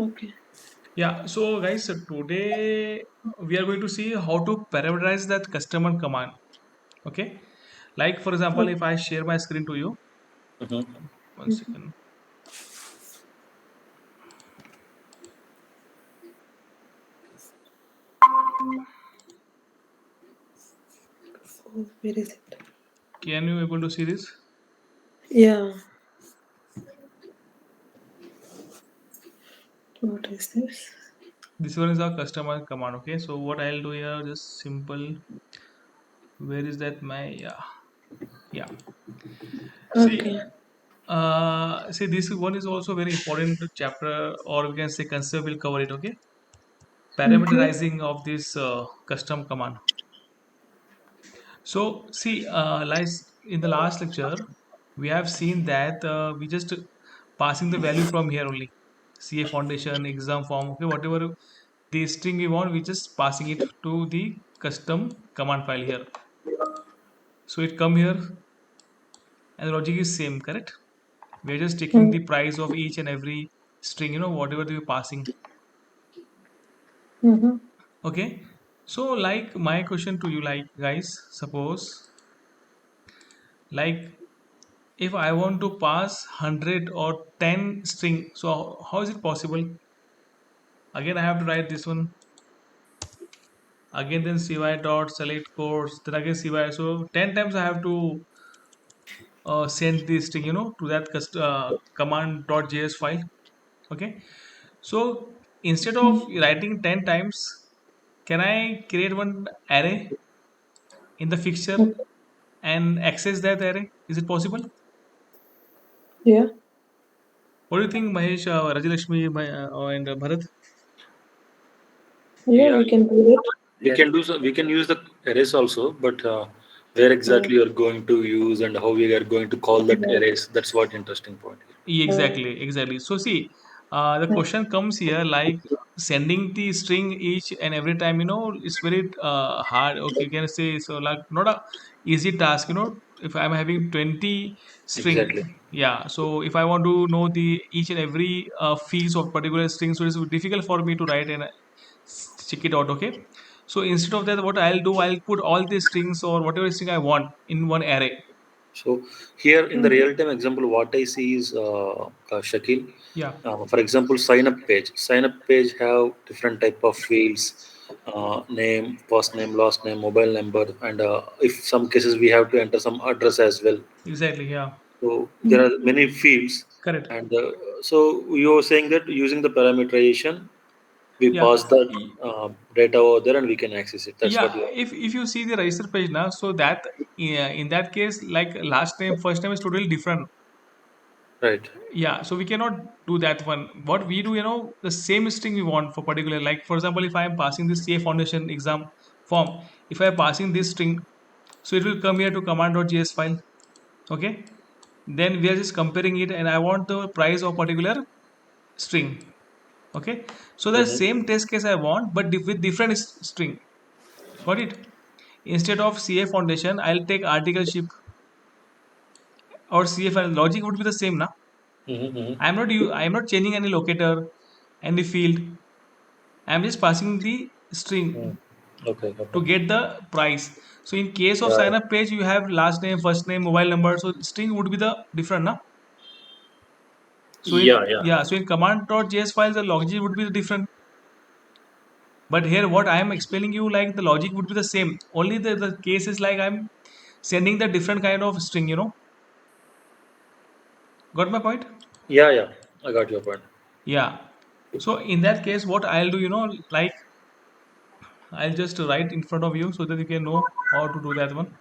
Okay. Yeah, so guys, so today we are going to see how to parameterize that customer command. Okay, like for example, Okay. if I share my screen to you, Mm-hmm. one Mhm. second. Oh, where is it? Can you able to see this? Yeah. What is this? This one is our customer command. Okay, so what I'll do here, just simple. Where is that my yeah. See, Okay. see this one is also very important chapter, or we can say concept. Will cover it. Okay, Mm-hmm. parameterizing of this custom command. So, see, like in the last lecture, we have seen that we just passing the value from here only. CA foundation, exam form, okay, whatever the string we want, we just passing it to the custom command file here. So it come here and the logic is same, correct? We are just taking the price of each and every string, whatever we are passing. Mm-hmm. Okay. So like my question to you, like guys, suppose like if I want to pass 100 or 10 string, so how is it possible? Again, I have to write this one again, then cy dot select course, then again cy. So 10 times I have to send this string, to that command .js file. Okay. So instead of writing 10 times, can I create one array in the fixture Okay. and access that array? Is it possible? Yeah. What do you think, Mahesh, Rajalakshmi, and Bharat? Yeah, Yeah, we can do it. we Yes. can do so. We can use the arrays also, but where Mm. exactly you are going to use and how we are going to call that Yeah. arrays? That's what interesting point here. Mm. Exactly, exactly. So see, the Mm. question comes here like sending the string each and every time, it's very hard. Okay, you can say so like not a easy task, if I'm having 20 string, Exactly. yeah. So if I want to know the each and every fields of particular string, so it's difficult for me to write and check it out. Okay. So instead of that, what I'll do, I'll put all the strings or whatever string I want in one array. So here in the Mm. real-time example, what I see is Shakil. Yeah, For example, sign up page. Sign up page have different type of fields, name, first name, last name, mobile number, and if some cases we have to enter some address as well. exactly. Yeah, So there Mm. are many fields, correct. and so you're saying that using the parameterization, we Yeah. pass that data over there and we can access it. That's what Yeah, you are if you see the register page now, so that in that case, like last name, first name is totally different. right. Yeah, so we cannot do that one. What we do, the same string we want for particular. Like for example, if I am passing this CA Foundation exam form, if I am passing this string, so it will come here to command.js file. Okay, then we are just comparing it, and I want the price of particular string. Okay, so the Mm-hmm. same test case I want, but with different string. Got it? Instead of CA foundation, I'll take article ship or CA file. Logic would be the same, na? Mm-hmm. I am not changing any locator, any field. I am just passing the Mm. string Okay. to Okay. get the price. So in case of Yeah. sign up page, you have last name, first name, mobile number. So string would be the different, na? So Yeah. in Yeah. yeah, so in command.js files, the logic would be the different. But here, what I am explaining you, like the logic would be the same. Only the case is like I'm sending the different kind of string. Got my point? Yeah. Yeah. I got your point. Yeah. So in that case, what I'll do, like I'll just write in front of you so that you can know how to do that one.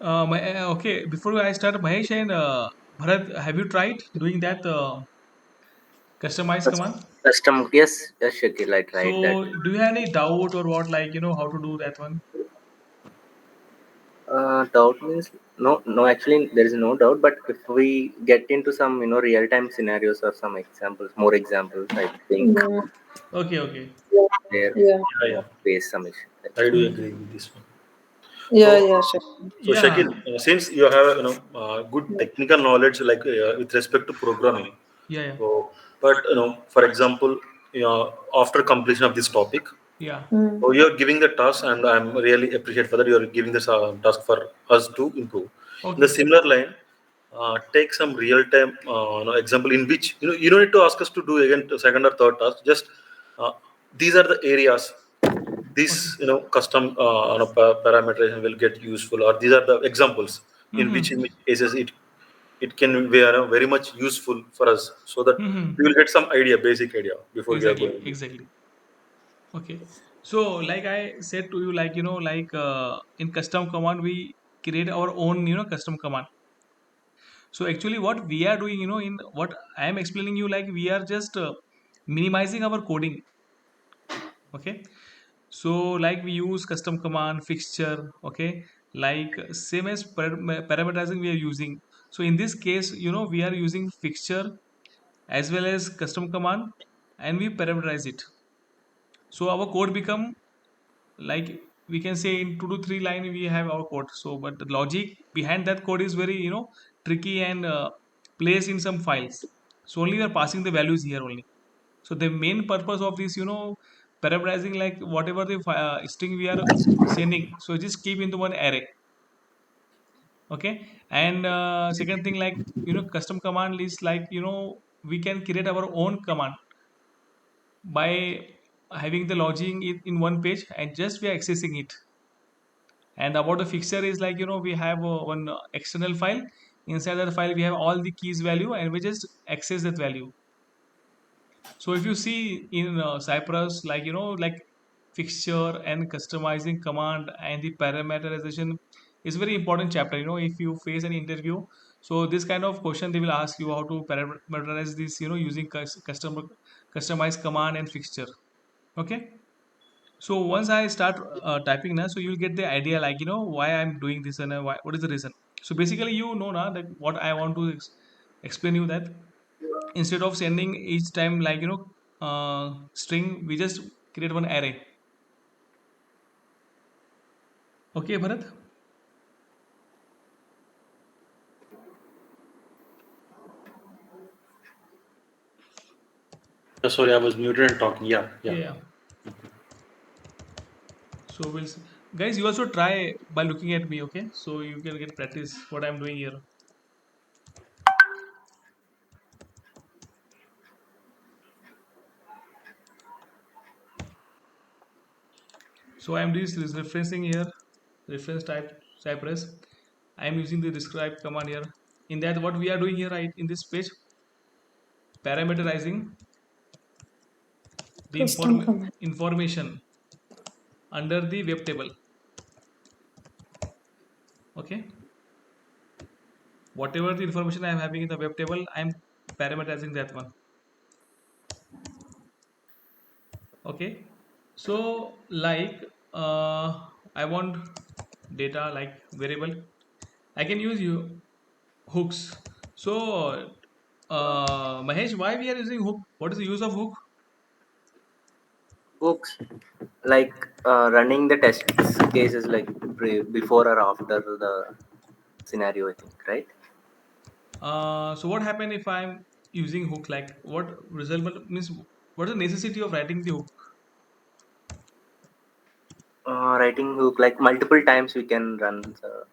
Okay, before I start, Mahesh and Bharat, have you tried doing that customized Cus- command? Custom. Yes. Yes, Shakil. I tried that. So do you have any doubt or what, like, how to do that one? Doubt means no, no. Actually, there is no doubt. But if we get into some, real time scenarios or some examples, more examples, I think Yeah. Okay, okay. there Yeah. Yeah, yeah. face some issue. Right? I do agree Mm. with this one. Yeah. So, Yeah. Sure. Shakil, Yeah, since you have good Yeah. technical knowledge, like with respect to programming, yeah, yeah, so but for example, after completion of this topic, yeah. Mm. so you're giving the task, and I'm really appreciate for that. You're giving this task for us to improve. In the Okay, similar line, take some real time example in which you don't need to ask us to do again to second or third task. Just uh, these are the areas okay. this custom parameterization will get useful, or these are the examples in Mm-hmm. which cases it can be very much useful for us, so that we Mm-hmm. will get some idea, basic idea before we are Exactly, going to. exactly. Okay. So, like I said to you, like, in custom command, we create our own, custom command. So, actually, what we are doing, in what I am explaining you, like, we are just minimizing our coding. Okay. So, like, we use custom command, fixture. Okay. Like, same as parameterizing, we are using. So, in this case, we are using fixture as well as custom command, and we parameterize it. So, our code become like, we can say in 2 to 3 line we have our code. So but the logic behind that code is very tricky and placed in some files. So only we are passing the values here only. So the main purpose of this parameterizing, like whatever the string we are sending, so just keep into one array. Okay. And second thing, like custom command is like we can create our own command by having the logic in one page, and just we are accessing it. And about the fixture is like we have one external file. Inside that file we have all the keys value, and we just access that value. So if you see in cypress, like like fixture and customizing command and the parameterization is very important chapter. If you face an interview, so this kind of question they will ask you, how to parameterize this, using customized command and fixture. Okay. So once I start typing now, so you'll get the idea, like why I'm doing this, and what is the reason. So basically, now that what I want to explain you, that instead of sending each time, like string, we just create one array. Okay, Bharat. Sorry, I was muted and talking. Yeah, yeah. Yeah, yeah. So guys, you also try by looking at me. Okay, so you can get practice what I'm doing here. So I'm this is referencing here, reference type cypress. I'm using the describe command here. In that, what we are doing here, right, in this page, parameterizing the Custom command. information under the web table. Okay. Whatever the information I am having in the web table, I am parameterizing that one. Okay. So like I want data like variable, I can use you hooks. So Mahesh, why we are using hook? What is the use of hook? Hooks, like running the test cases, like before or after the scenario, I think, right? So what happen if I'm using hook? Like what result means? What is the necessity of writing the hook? Writing hook, like multiple times we can run the,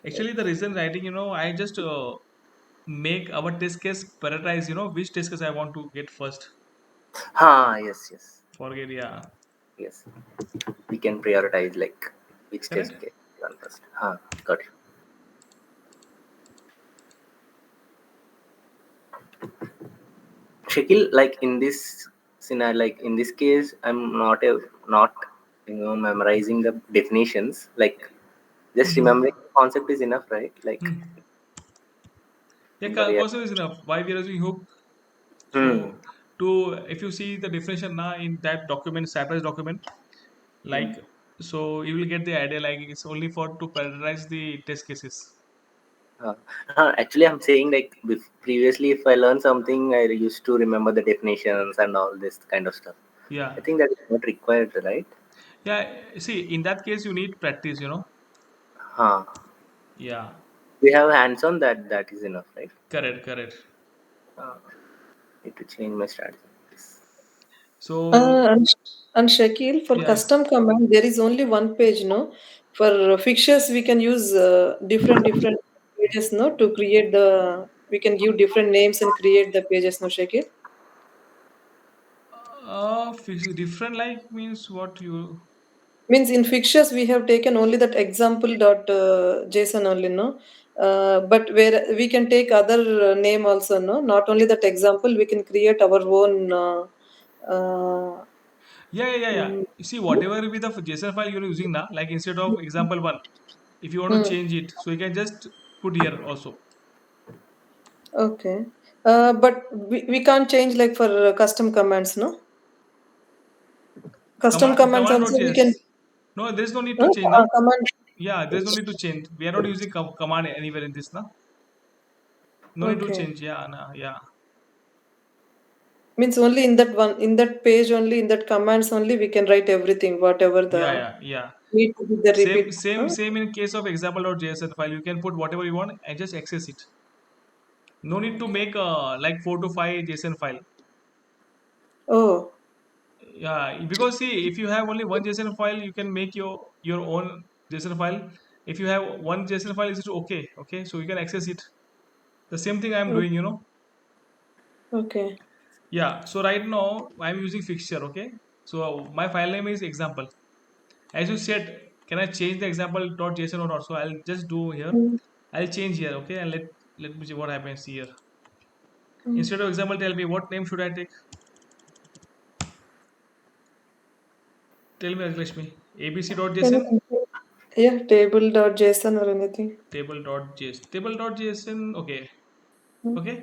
like, Actually, the reason writing, I just make our test case prioritize, which test case I want to get first. yes, yes, Forget, yeah. yes. We can prioritize like which test Correct? get run first. Got it. Shakil, like in this scenario, like in this case, I'm not memorizing the definitions. Like just remembering Mm-hmm. the concept is enough, right? Like Hmm. Yeah, in the real. concept is enough. Why we are using hook? Hmm. So, to if you see the definition now in that document, Cypress document, Hmm. like So you will get the idea, like it's only for to parameterize the test cases. Uh, Actually, I'm saying like previously, if I learn something, I used to remember the definitions and all this kind of stuff. Yeah, I think that is not required, right? yeah. See, in that case, you need practice. Huh. Yeah, We have hands on that. That is enough, right? correct, correct. Uh, Need to change my strategy. So And Shakil, for yeah. custom command, there is only one page, no? For fixtures, we can use different pages, no, to create the. We can give different names and create the pages, no, Shakil? Different like means what you. Means in fixtures we have taken only that example dot JSON only, no. But where we can take other name also, no. Not only that example, we can create our own. Uh, Yeah, yeah, yeah, yeah. mm, You see, whatever be the JSON file you're using now, like instead of example one, if you want to mm, change it, so you can just put here also. okay. But we can't change like for custom commands, no? Custom commands also we Command.js. can. No, there's no need to change now. Command. Yeah, there's no need to change. We are not using command anywhere in this now. No need to Okay. change. Yeah, nah, yeah, Means only in that one, in that page only, in that commands only, we can write everything, whatever yeah, the yeah, yeah. need to be the Same, repeat. same, Huh? same in case of example.json file. You can put whatever you want and just access it. No need to make like 4 to 5 JSON file. Oh, Yeah, because see, if you have only one JSON file, you can make your own JSON file. If you have one JSON file, it's okay, okay, so you can access it. The same thing I'm o- doing. okay. Yeah. So right now I'm using fixture. Okay. So my file name is example. As you said, can I change the example.json or not? So I'll just do here. Mm, I'll change here. Okay, and let me see what happens here. mm. Instead of example, tell me what name should I take. Tell me, Rashmi. abc.json. Anything. Yeah, table.json or anything. Table.json. Table.json. Okay. Mm. Okay.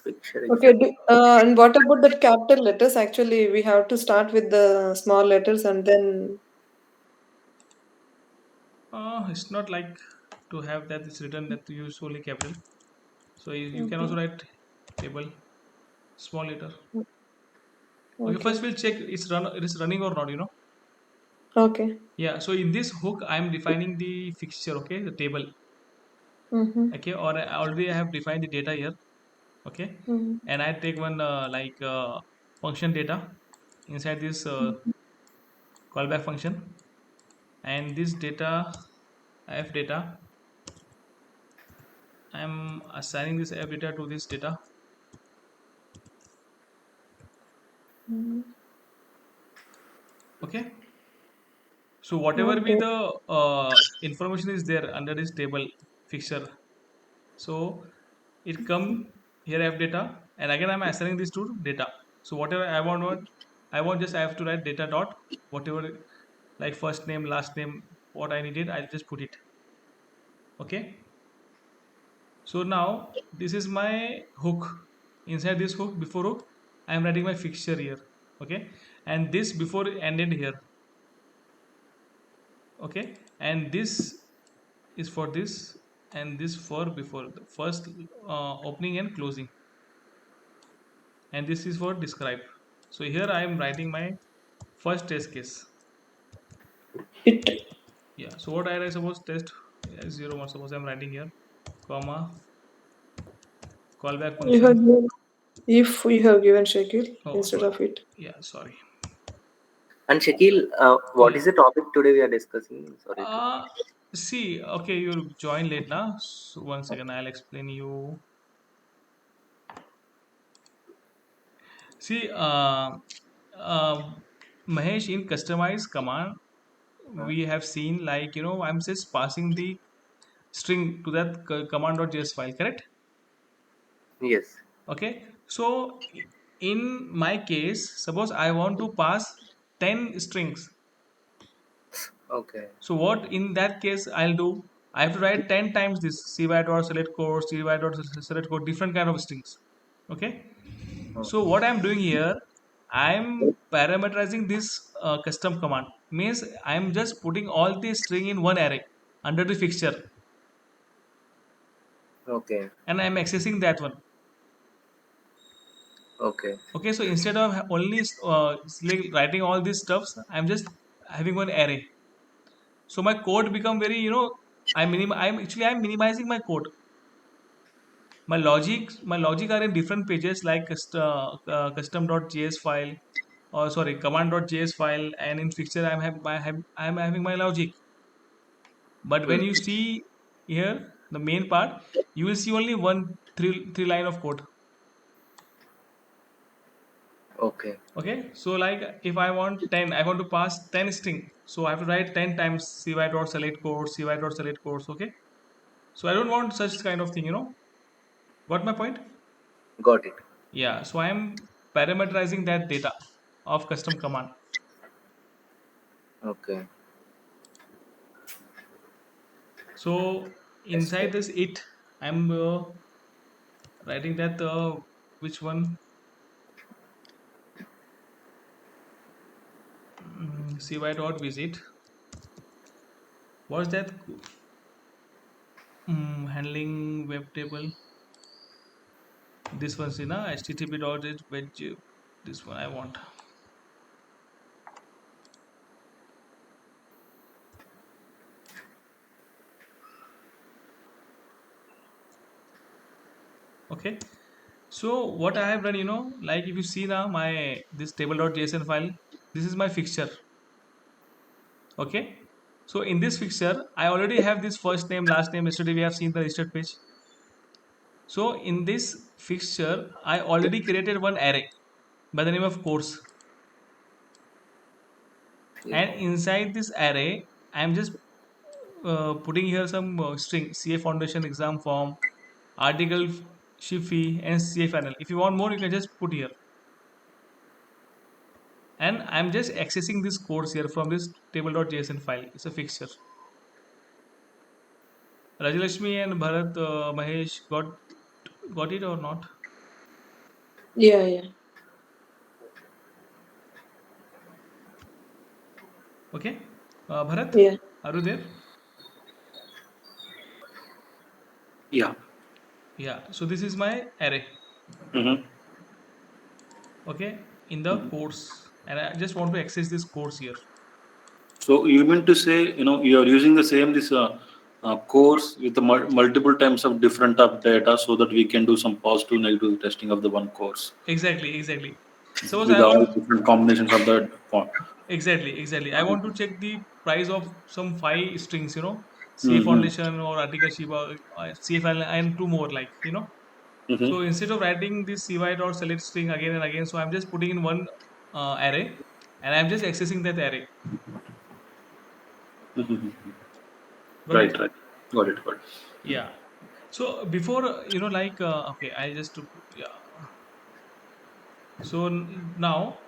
Picture Okay. example. And what about that capital letters? Actually, we have to start with the small letters and then. It's not like to have that it's written that you use only capital. So you can also Mhm. write table small letter. Okay, first Okay. we'll check it is running or not. Okay. Yeah, so in this hook I'm defining the fixture, okay, the table. Mm-hmm. Okay, or already I have defined the data here. Okay, Mm-hmm. and I take one function data inside this callback function, and this data f data, I'm assigning this f data to this data. Mm-hmm. Okay, so whatever be Okay. the information is there under this table fixture, so it come here f data, and again I'm assigning this to data. So whatever I want, just I have to write data dot whatever, like first name, last name, what I needed, I'll just put it. Okay, so now this is my hook. Inside this hook, before hook, I am writing my fixture here. Okay, and this before ended here. Okay, and this is for this, and this for before the first opening and closing, and this is for describe. So here I am writing my first test case. It. Yeah, so what I suppose test 0 1, suppose I'm writing here, comma, callback You have function. given, if we have given Shakil Oh, instead sorry. of it. Yeah, sorry. And Shakil, what Yeah. is the topic today we are discussing? Sorry to. uh See, okay, you join late now, so one second, I'll explain you. See, Mahesh, in customize command Huh? we have seen, like, I'm just passing the string to that command.js file, correct? Yes. Okay, so in my case, suppose I want to pass 10 strings. Okay. So what in that case I'll do, I have to write 10 times this cy.select code, cy.select code, different kind of strings. Okay, Oh, so what I'm doing here, I'm parameterizing this custom command. Means I'm just putting all the string in one array under the fixture, Okay. and I'm accessing that one. Okay. Okay, so instead of only writing all these stuffs, I'm just having one array. So my code become very, I'm minimizing my code. My logic are in different pages like custom.js file, or sorry, command.js file, and in fixture I'm having my logic. But when you Hmm. see here the main part, you will see only one three line of code. Okay. Okay, so like if I want 10, I want to pass 10 string, so I have to write 10 times cy.select codes, cy.select codes. Okay, so I don't want such kind of thing. Got my point? Got it. Yeah, so I am parameterizing that data of custom command. Okay. So That's inside great. this it, I'm writing that which one, cy.visit. What's that? Handling web table. This one's in http dot it which this one I want. Okay, so what I have done, like if you see now my this table.json file, this is my fixture. Okay, so in this fixture I already have this first name, last name. Yesterday we have seen the registered page. So in this fixture I already created one array by the name of course, Yeah. and inside this array I'm just putting here some string: CA foundation, exam form, article, ship fee, and CA final. If you want more, you can just put here. And I'm just accessing this course here from this table.json file. It's a fixture. Rajalakshmi and Bharat, Mahesh got it or not? Yeah, yeah, Okay, Bharat, yeah, are you there? Yeah. Yeah. So this is my array. Mm-hmm. Okay, in the course, and I just want to access this course here. So you mean to say, you are using the same this course with the multiple times of different of data so that we can do some positive negative testing of the one course Exactly, exactly. Suppose with I all want. different combinations of the font. Exactly, exactly. I want to check the price of some five strings, CA Mm-hmm. foundation or article Shiba, CA file, and two more, like. Mm-hmm. So instead of writing this CY dot select string again and again, so I'm just putting in one array, and I'm just accessing that array. Mm-hmm. Got Right, it? right. Got it, got it. Yeah. So before, like, okay, I just took, yeah. So now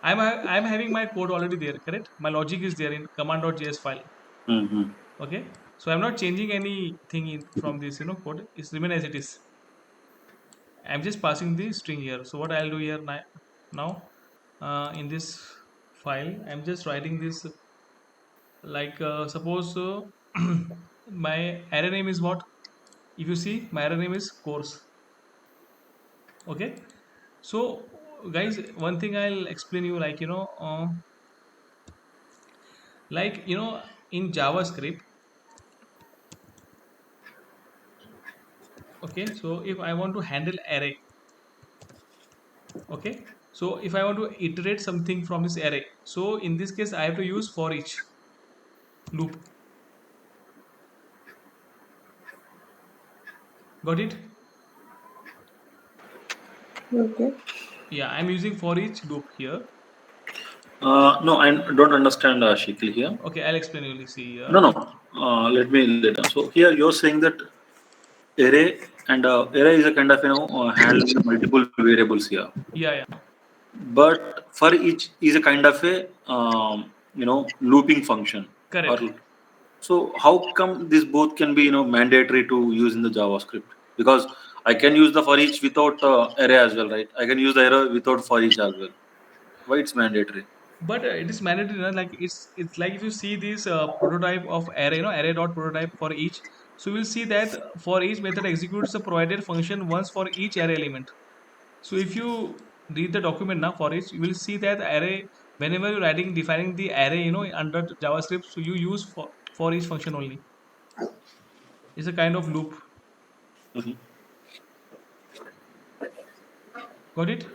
I'm having my code already there, correct? My logic is there in command.js file. Mm-hmm. Okay, so I'm not changing anything from this code. It's remain as it is. I'm just passing the string here. So what I'll do here now, in this file I'm just writing this, like, suppose my array name is what? If you see, my array name is course. Okay, so guys, one thing I'll explain you, like, like, in JavaScript. Okay, so if I want to handle array, okay, so if I want to iterate something from this array, so in this case I have to use for each loop. Got it? okay. Yeah. Yeah, I'm using for each loop here. No, I don't understand, Shikil here. Okay, I'll explain you. See No, here. no. Let me later. So here you're saying that array and array is a kind of handling the multiple variables here, Yeah, yeah, but for each is a kind of a looping function. Or correct. so how come this both can be mandatory to use in the JavaScript? Because I can use the for each without array as well, right? I can use the array without for each as well. Why it's mandatory? But it is mandatory, na, like it's like if you see this prototype of array, array dot prototype for each. So we'll see that for each method executes the provided function once for each array element. So if you read the document now for each, you will see that array, whenever you're writing defining the array, under JavaScript, so you use for each function only. It's a kind of loop. Mhm. Got it?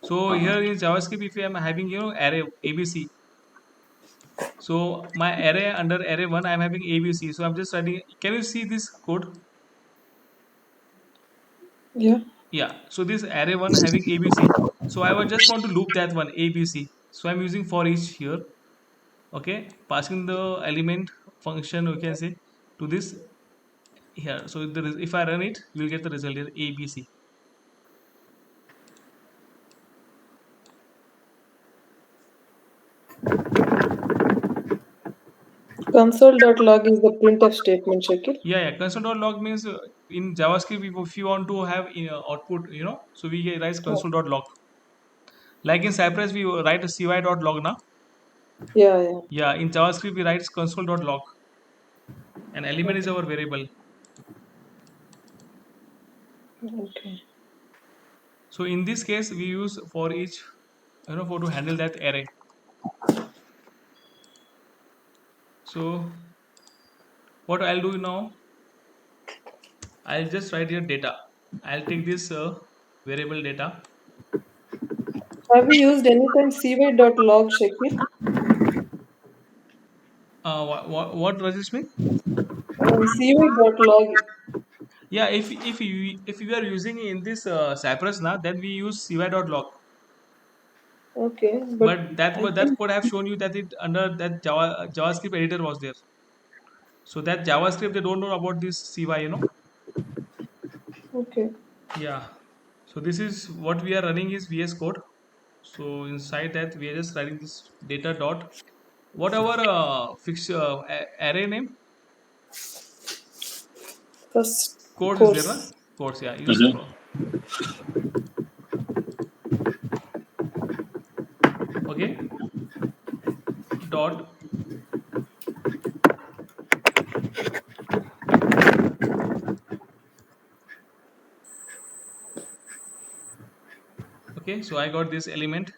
So here in JavaScript, if I am having array ABC, so my array under array one, I'm having ABC. So I'm just writing. Can you see this code? Yeah. Yeah. So this array one having ABC. So I would just want to loop that one ABC. So I'm using for each here. Okay, passing the element function, we can say, to this here. So if I run it, you will get the result here ABC. Console.log is the printf statement, Shakil. Yeah. Console.log means in JavaScript, if you want to have output, so we write Oh, console.log. Like in Cypress, we write a cy.log now. yeah, yeah. Yeah, in JavaScript, we write console.log. An element is Okay. our variable. Okay. So in this case, we use for each, for to handle that array. So what I'll do now, I'll just write here data. I'll take this variable data. Have you used anytime cy.log, Shakil? What does this mean? Cy.log. Yeah, if you are using in this Cypress now, then we use cy.log. Okay, but But that I that think could have shown you that it under that JavaScript editor was there. So that JavaScript they don't know about this CY. okay. Yeah. So this is what we are running is VS Code. So inside that we are just writing this data dot whatever fix array name First course is there, na? course. Course, yeah. You just Mhm. throw. Okay. Dot. Okay. So I got this element,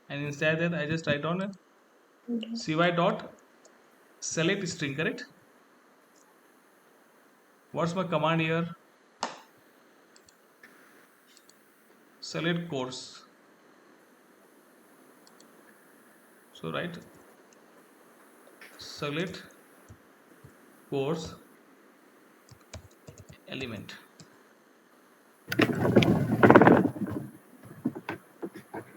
and inside that I just write on cy dot select string. Correct. What's my command here? Select course. So right. Select course element.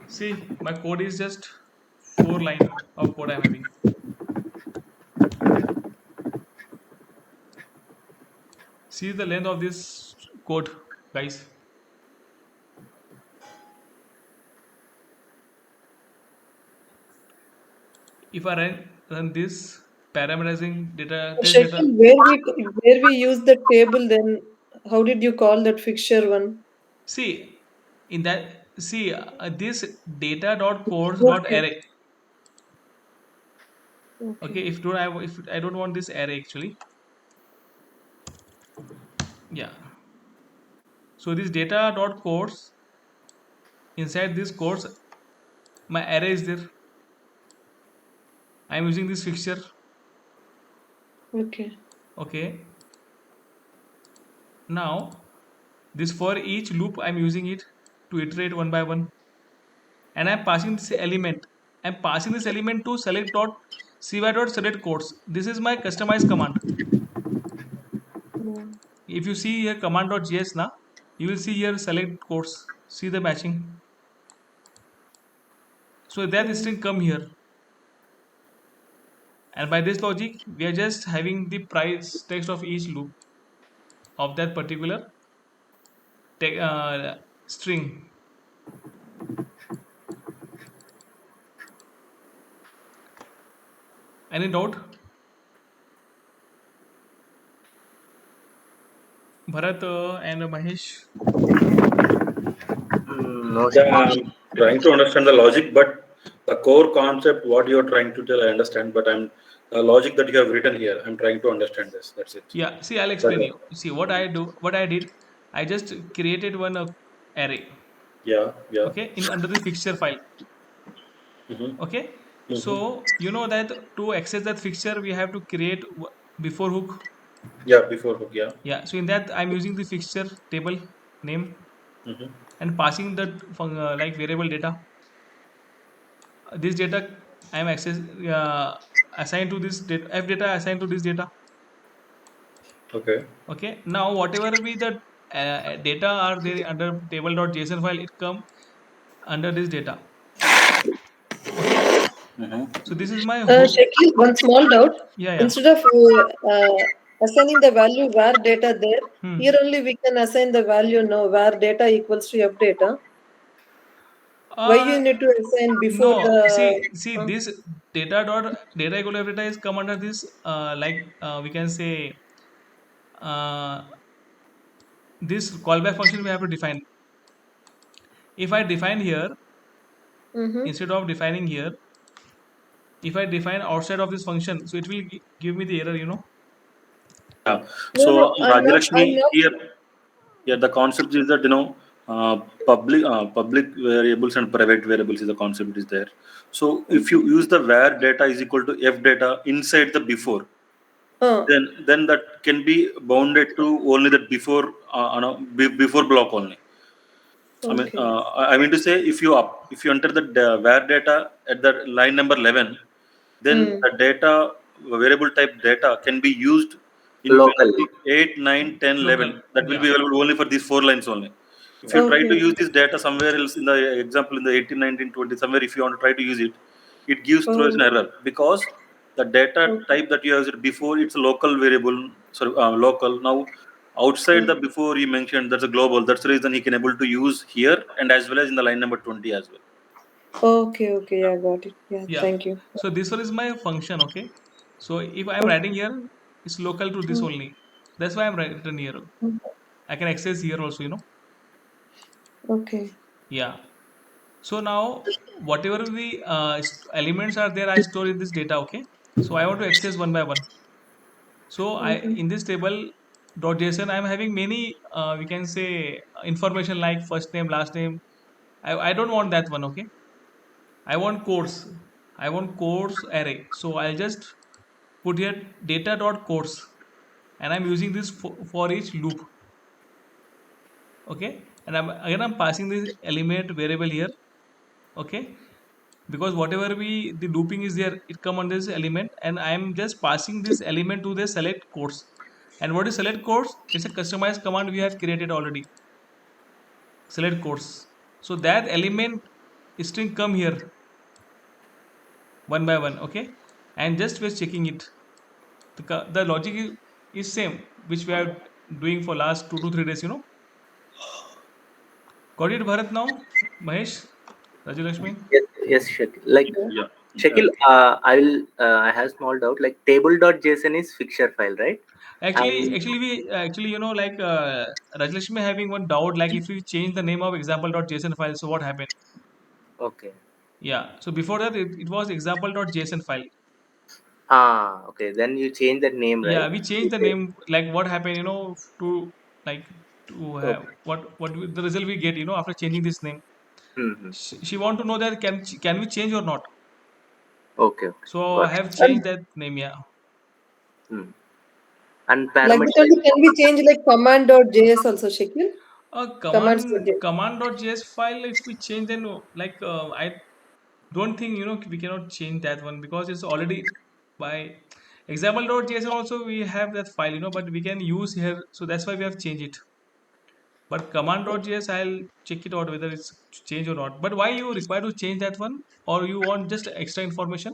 See, my code is just 4 line of code I'm having. See the length of this code, guys. If I run this parameterizing data test data, Shakil, where we use the table, then how did you call that fixture one? see in that see this data dot codes dot Okay. array. Okay. Okay, if I don't want this array actually, yeah. So this data dot codes inside this codes, my array is there. I'm using this fixture. Okay. Okay, now this for each loop I'm using it to iterate one by one, and I'm passing this element. I'm passing this element to select dot cy dot select codes. This is my customized command. Mm. If you see here command.js now, you will see here select codes. See the matching. So that Mm. string come here, and by this logic, we are just having the price text of each loop of that particular string. Any doubt, Bharat and Mahesh? No, Yeah, Shakil. trying to understand the logic, but the core concept, what you're trying to tell, I understand. But I'm the logic that you have written here. I'm trying to understand this. That's it. Yeah, see, I'll That's explain you. See, what I did, I just created one array, yeah, yeah. okay, in under the fixture file, Mm-hmm. okay. Mm-hmm. So you know that to access that fixture, we have to create before hook. Yeah, before hook. Yeah. Yeah, so in that I'm using the fixture table name Mm-hmm. and passing that like variable data. This data I am assigned to this data, f data assigned to this data. Okay. Okay, now whatever be the data are there under table.json file, it come under this data. Okay, Mm-hmm. so this is my hook. Shakil, one small doubt. Yeah, yeah. Instead of assigning the value where data there, here Hmm. only we can assign the value no where data equals to f data. Why Uh, you need to assign before no. the See this data equal to data is come under this we can say uh, this callback function we have to define. If I define here mm-hmm. instead of defining here, if I define outside of this function, so it will give me the error. You know. Yeah. No, So no, I'm Rajalakshmi not. here. Yeah, the concept is that public variables and private variables is the concept is there. So if you Mhm. use the where data is equal to f data inside the before, Uh, then that can be bounded to only that before before block only. okay. I mean to say, if you enter the where data at the line number 11, then Mm. the data variable type data can be used in Locally. 20, 8, 9, 10, Local. 11. That will Yeah. be available only for these four lines only. If you try to Okay. use this data somewhere else in the example in the 18, 19, 20, somewhere if you want to try to use it, it gives throws an Oh, error because the data okay. type that you used before it's a local variable. So local now outside the Mm. before you mentioned that's a global. That's the reason he can able to use here and as well as in the line number 20 as well. Okay, okay. Yeah, got it. Yeah, Yeah. thank you. So this one is my function. Okay. So if I am Okay. writing here, it's local to this Mm. only. That's why I'm written here. Mm. I can access here also. Okay. Yeah. So now whatever the elements are there, I store in this data. Okay. So I want to access one by one. So I Mm-hmm. in this table .json I'm having many we can say information like first name, last name. I don't want that one. Okay. I want course. I want course array. So I'll just put here data dot course, and I'm using this for each loop. Okay. And I'm passing this element variable here. Okay. Because whatever we the looping is there, it come on this element, and I am just passing this element to the select course. And what is select course? It's a customized command we have created already. Select course. So that element string come here one by one. Okay. And just we're checking it. The logic is same which we are doing for last 2 to 3 days. Got it, Bharat? Now, Mahesh, Raju Lakshmi. Yes, yes, Shakil. Like Yeah. Yeah. Shakil, I will. I have small doubt. Like table.json is fixture file, right? And Actually, like Raju Lakshmi having one doubt, like if we change the name of example.json file, so what happened? okay. Yeah, so before that it was example.json file. Ah, okay. Then you change that name, Yeah, right? we changed You the say, name. Like what happened, to like to have okay. the result we get, after changing this name. Mm-hmm. She want to know that can we change or not? Okay, okay. So I Got have And changed that name. Yeah. it. Mm. And like that only parameterizing. can we change like command.js also, Shakil? A Commands.js. command.js file, if we change, then I don't think we cannot change that one because it's already by example.json also we have that file, but we can use here, so that's why we have changed it. But command.js, I'll check it out whether it's changed or not. But why you require to change that one, or you want just extra information?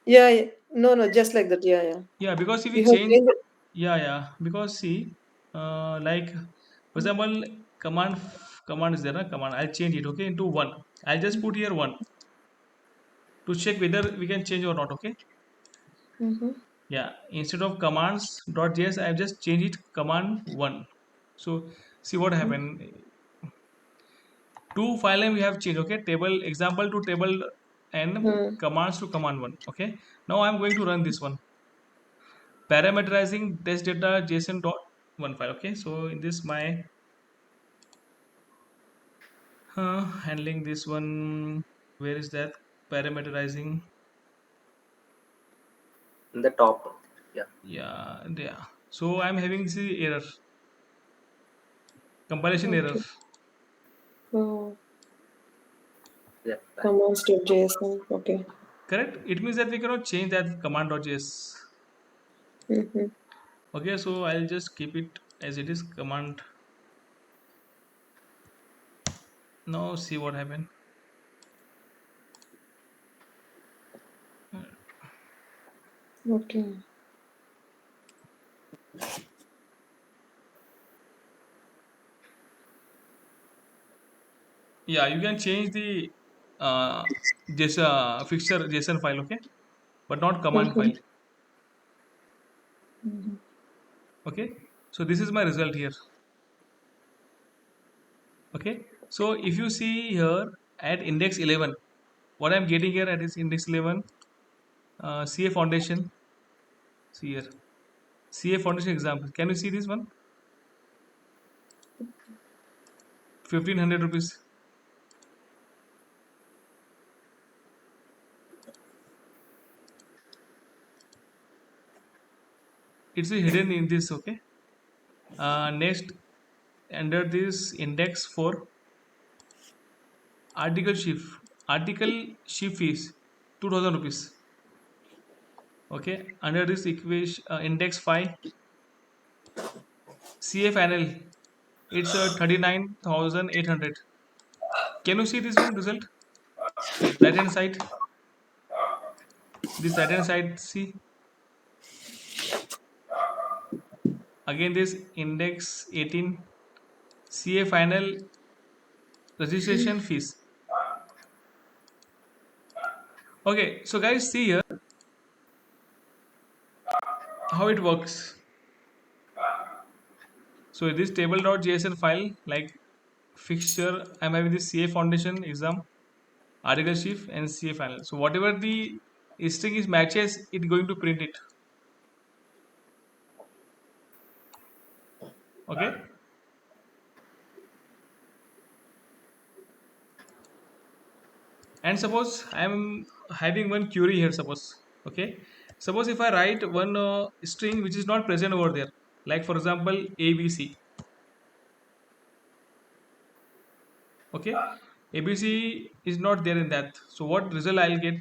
Yeah, yeah. No, no, just like that. Yeah, yeah. Yeah, because if we You have change, changed it. yeah, because see, like for example, command is there, na command. I'll change it, okay, into one. I'll just put here one to check whether we can change or not. Okay. Mm-hmm. Yeah, instead of commands.js, I've just changed it command one. So see what happened. Two file name we have changed. Okay, table example to table and Hmm. commands to command one. Okay, now I'm going to run this one. Parameterizing test data JSON dot one file. Okay, so in this my handling this one. Where is that parameterizing? In the top. Yeah. Yeah, yeah. So I'm having the error, compilation error. Okay. Oh, Yeah. commands.json. Okay. Correct. It means that we cannot change that command.js. Mm-hmm. Okay, so I'll just keep it as it is. Command. Now see what happened. Okay. Yeah, you can change the uh, JSON fixture JSON file. Okay, but not command Mm-hmm. file. Okay, so this is my result here. Okay, so if you see here at index 11, what I'm getting here at is index 11, CA foundation. See here, CA foundation example. Can you see this one? 1500 rupees. It's hidden in this. Okay, next under this index for article shift, article shift fees 2000 rupees. Okay, under this equation index 5 CA panel, it's 39,800. Can you see this one result? Right hand side, this right hand side, see again this index 18 CA final registration fees. Okay, so guys, see here how it works. So this table.json file, like fixture, I'm having this CA foundation exam, article shift, and CA final. So whatever the string is matches, it going to print it. Okay. And suppose I'm having one query here. Suppose, okay. Suppose if I write one string which is not present over there, like for example ABC. Okay, ABC is not there in that. So what result I'll get?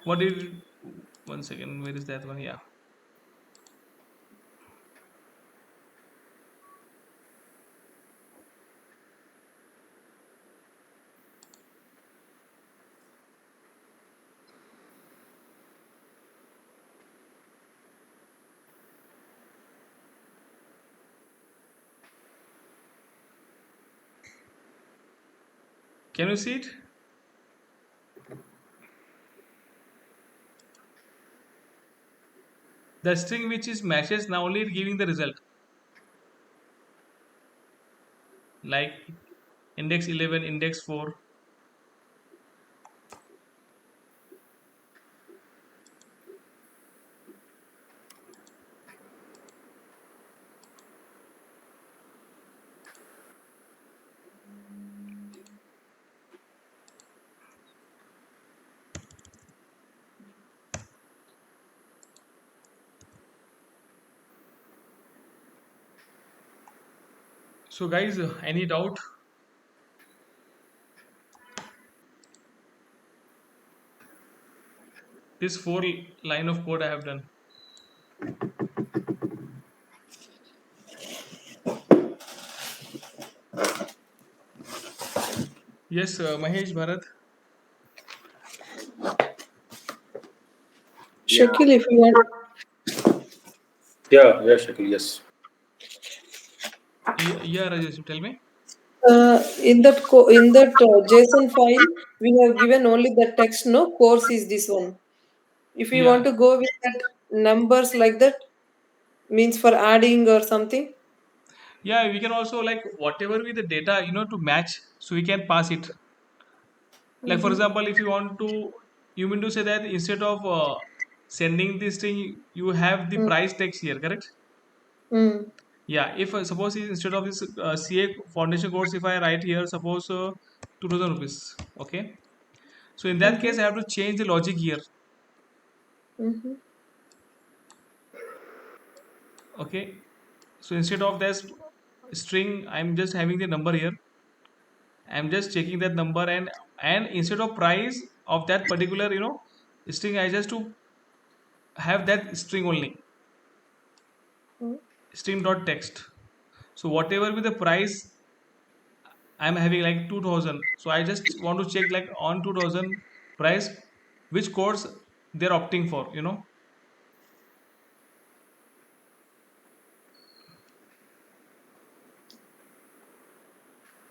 What did, one second, where is that one? Yeah. Can you see it? The string which is matches now only giving the result, like index 11, index 4. So guys, any doubt? This four line of code I have done. Yes, Mahesh Bharat. Yeah. Shakil, if you want, Yeah, yeah, Shakil, yes. Yeah, yeah, Rajesh, tell me. in that JSON file, we have given only the text. No course is this one. If you want Yeah, to go with that numbers like that, means for adding or something. Yeah, we can also like whatever with the data, to match, so we can pass it. Like for Mm-hmm. example, if you want to, you mean to say that instead of sending this thing, you have the Mm. price text here, correct? Mm. Yeah, if suppose instead of this CA foundation course, if I write here, suppose 2000 rupees, okay. So in that Mm-hmm. case, I have to change the logic here, Mm-hmm. okay. So instead of this string, I'm just having the number here. I'm just checking that number, and instead of price of that particular string, I just to have that string only, Mm. string dot text. So whatever with the price I'm having like 2000. So I just want to check like on 2000 price which course they're opting for.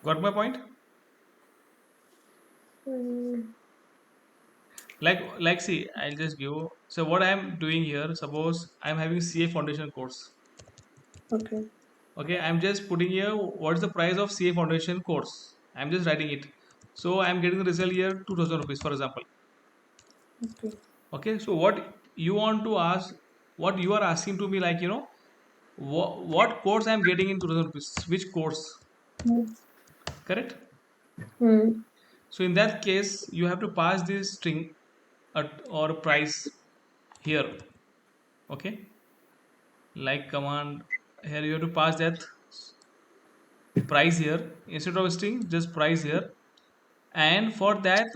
Got my point? Mm. Like see, I'll just give. So what I'm doing here, suppose I'm having CA foundation course. Okay. Okay, I'm just putting here what's the price of CA foundation course. I'm just writing it. So I'm getting the result here 2000 rupees for example. Okay. Okay, so what you want to ask, what you are asking to me, like what course I'm getting in 2000 rupees, which course, Mm. correct? Mm. So in that case, you have to pass this string or price here. Okay, like command here you have to pass that price here instead of string, just price here. And for that,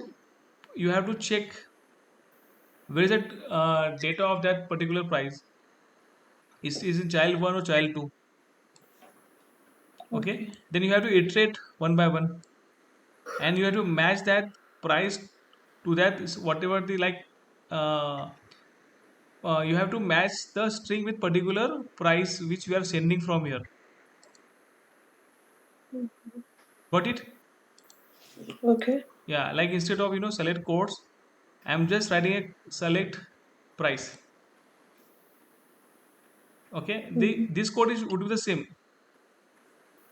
you have to check where is that data of that particular price is in child one or child two. Okay, Okay. then you have to iterate one by one, and you have to match that price to that whatever the like uh, you have to match the string with particular price which we are sending from here. Mm. Got it? Okay. Yeah, like instead of select codes, I'm just writing a select price. Okay, the Mm-hmm. this code is would be the same.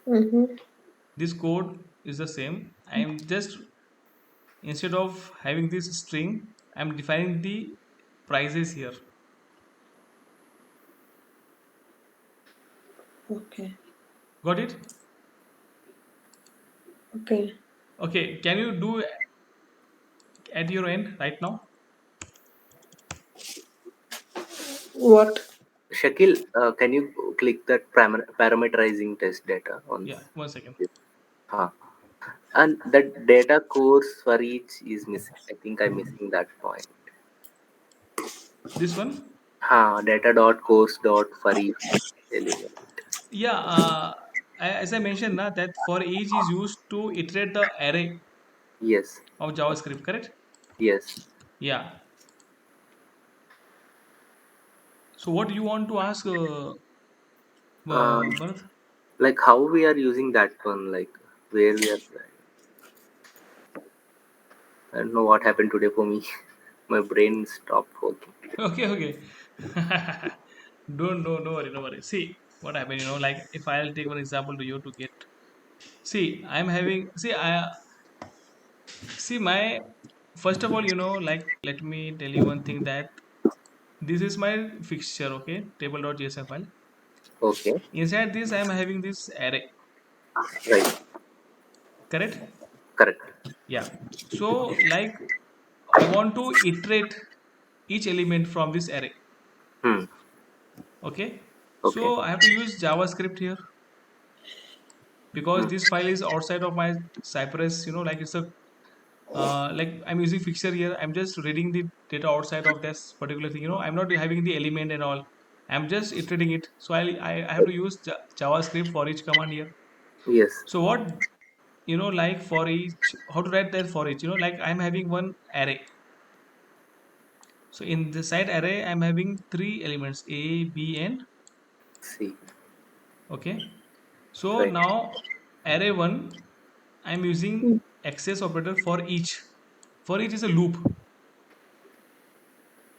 Mm-hmm. This code is the same. I'm just, instead of having this string, I'm defining the prices here. Okay. Got it? Okay. Okay, can you do at your end right now? What? Shakil, can you click that parameterizing test data on Yeah, 1 second. this? Huh. And that data course for each is missing. I think I'm missing that point. This one. Data dot course dot for each element. Yeah, as I mentioned na, that for each is used to iterate the array Yes, of JavaScript, correct? yes. Yeah. So what you want to ask, Um, Bharat? like how we are using that one, like where we are. I don't know what happened today for me. My brain stopped working. Okay, okay. Don't, no, no worry, no worry. See what happened. Like if I'll take one example to you to get. See, I'm having. See, I see my. First of all, like let me tell you one thing that this is my fixture. Okay, table.json file. Okay, Inside this, I'm having this array. right, Correct? correct. Yeah. So like I want to iterate each element from this array. Hmm. Okay. Okay. So I have to use JavaScript here because Hmm. this file is outside of my Cypress. Like it's a like I'm using fixture here. I'm just reading the data outside of this particular thing. I'm not having the element and all. I'm just iterating it. So I have to use JavaScript for each command here. Yes. So what like for each, how to write that for each, like I'm having one array. So in the side array, I'm having three elements A, B, and See. okay. So Right. now array one, I'm using Mm. access operator for each. For each is a loop.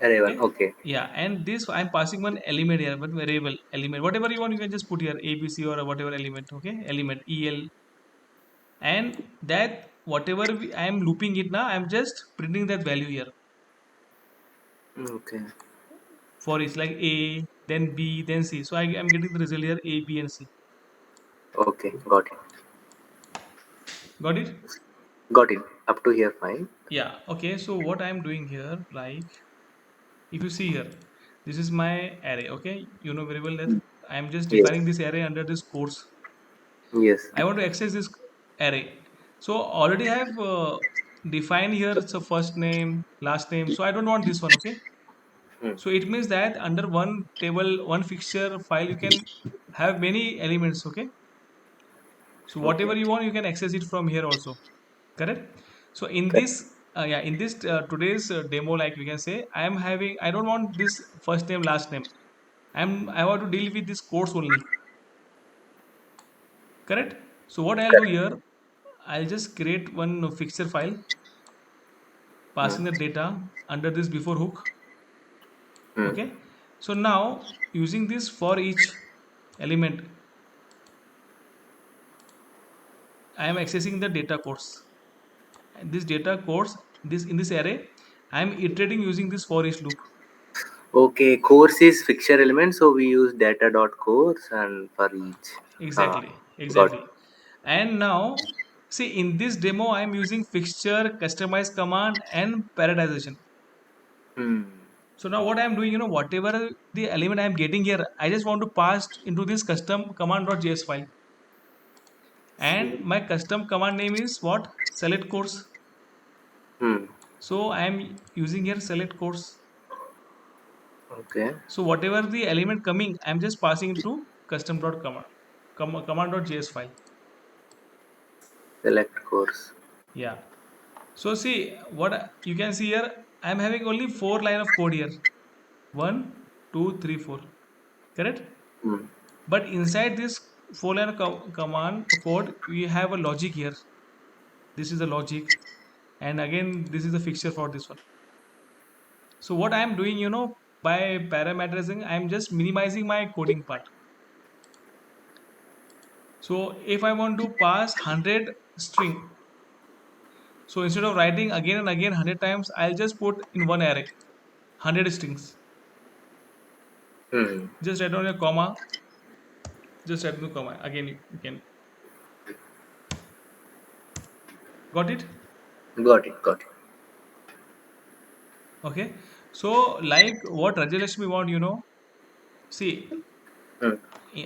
Array one. Okay. Okay. Yeah, and this I'm passing one element here, but variable element, whatever you want, you can just put here ABC or whatever element. Okay, element EL, and that whatever I am looping it now, I'm just printing that value here Okay. for each, like A, then B, then C. So I am getting the result here A, B, and C. Okay. Got it. Got it? Got it. Up to here, fine. Yeah. Okay. So what I'm doing here, like if you see here, this is my array. Okay, you know very well that I'm just defining Yes. this array under this course. Yes. I want to access this array. So already I have defined here it's a first name, last name. So I don't want this one. Okay. Hmm. So it means that under one table, one fixture file, you can have many elements. Okay. So Okay. whatever you want, you can access it from here also. Correct. So in Correct. this, yeah, in this today's demo, like we can say, I am having. I don't want this first name, last name. I want to deal with this course only. Correct. So what I'll do Correct. here, I'll just create one fixture file, Hmm. passing the data under this before hook. Hmm. Okay. So now using this for each element, I am accessing the data codes. And this data codes, this in this array, I am iterating using this for each loop. Okay. Course is fixture element, so we use data dot course and for each. Ah, Exactly, got exactly. And now, see in this demo, I am using fixture, customize command, and parameterization. it. Hmm. So now what I am doing, whatever the element I am getting here, I just want to pass into this custom command.js file. And my custom command name is what? Select course. Hmm. So I am using here select course. Okay. So whatever the element coming, I am just passing it to custom.command, command.js file. Select course. Yeah. So see what you can see here. I am having only four line of code here. One, two, three, four. Correct? Hmm. But inside this four line command code, we have a logic here. This is the logic, and again this is the fixture for this one. So what I am doing, by parameterizing, I am just minimizing my coding part. So if I want to pass 100 string, so instead of writing again and again 100 times, I'll just put in one array 100 strings. Hmm. Just write down a comma, just write the comma. Again, you can. Got it? Got it. Got it. Okay. So like what Rajalakshmi want, see, Hmm.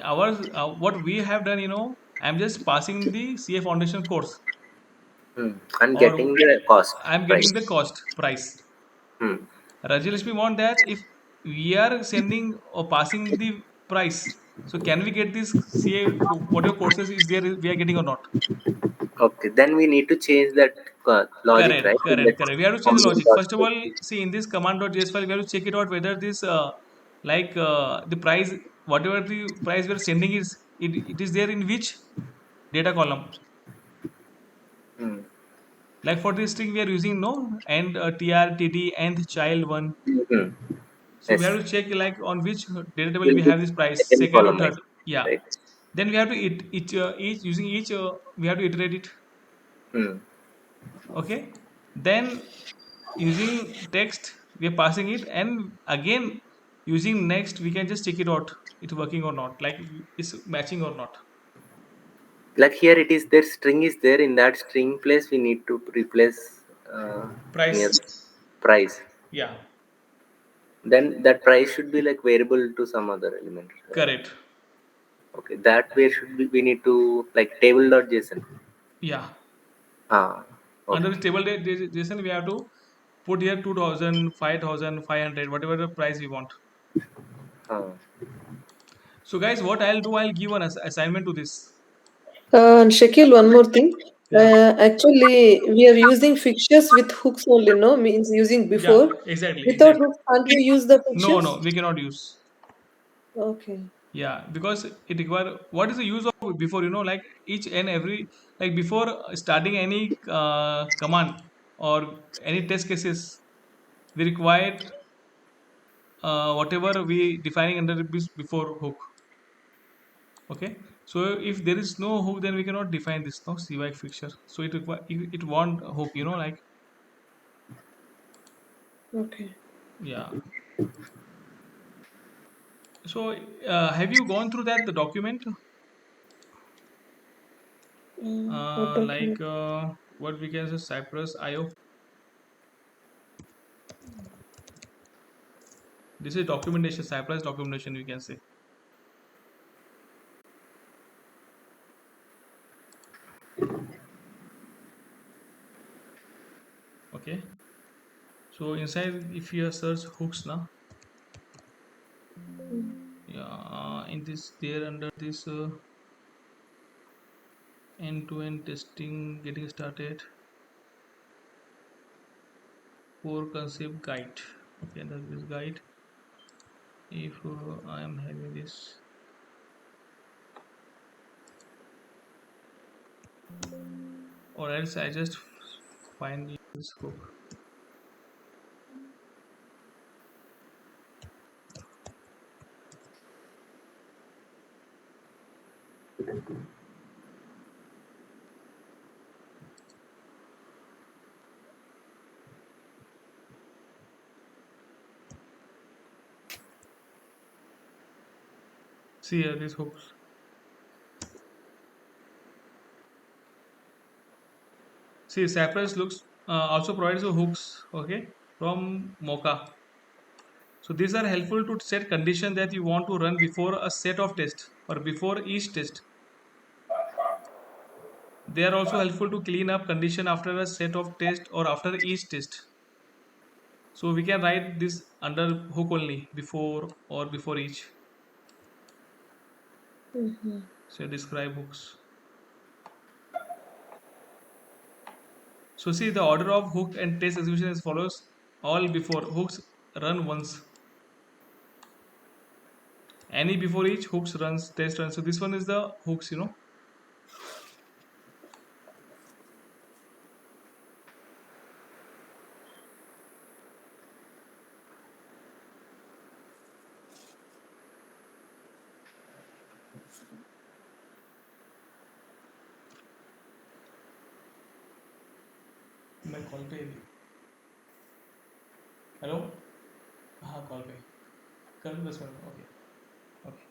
ours, what we have done, I'm just passing the CA foundation course, Hmm. And or getting the cost I'm price. getting the cost price. Hmm. Rajalakshmi want that if we are sending or passing the price, so can we get this CA whatever courses is there we are getting or not? Okay. Then we need to change that logic, right? Correct, In correct, that correct. We have to change the foundation logic. First of logic. all, see in this command.js file, we have to check it out whether this the price, whatever the price we are sending is it is there in which data column. Hmm. Like for this string we are using no and tr td and child one. Hmm. So we have Yes. to check like on which data table we In the have this price, second second or column, third. like, Yeah. right? Then we have to each using each we have to iterate it. Hmm. Okay. Then using text we are passing it, and again using next we can just check it out it's working or not, like it's matching or not. Like here, it is there. String is there. In that string place, we need to replace near Price. price. Yeah. Then that price should be like variable to some other element. Correct. Okay, that way should be, we need to like table.json. Yeah. Ah, Under okay. the table json we have to put here 2000, 5500, whatever the price we want. Ah, So guys, what I'll do, I'll give an assignment to this. And Shakil, one more thing. Yeah. Actually, we are using fixtures with hooks only, no? Means using Yeah, before. exactly, Without exactly. hooks, can't we use the No, no, fixtures? we cannot use. Okay. Yeah, because it require what is the use of before, like each and every, like before starting any command or any test cases, we require whatever we defining under this before hook. Okay, so if there is no hook, then we cannot define this no cy fixture. So it want a hook, like Okay. yeah. So have you gone through that the document? What Like document? what we can say Cypress IO. This is documentation, Cypress documentation. We can say okay. So inside, if you search hooks now, yeah, in this there under this end-to-end testing getting started core concept guide. Okay, that's this guide. If I am having this, or else I just find this hook. See here, these hooks. See, Cypress looks also provides the hooks. Okay, from Mocha. So these are helpful to set condition that you want to run before a set of tests or before each test. They are also helpful to clean up condition after a set of test or after each test. So we can write this under hook only before or before each. Mm-hmm. So describe hooks. So see the order of hook and test execution as follows. All before hooks run once. Any before each hooks runs test runs. So this one is the hooks. मैं call पे hello हाँ call पे कर 10 minute okay okay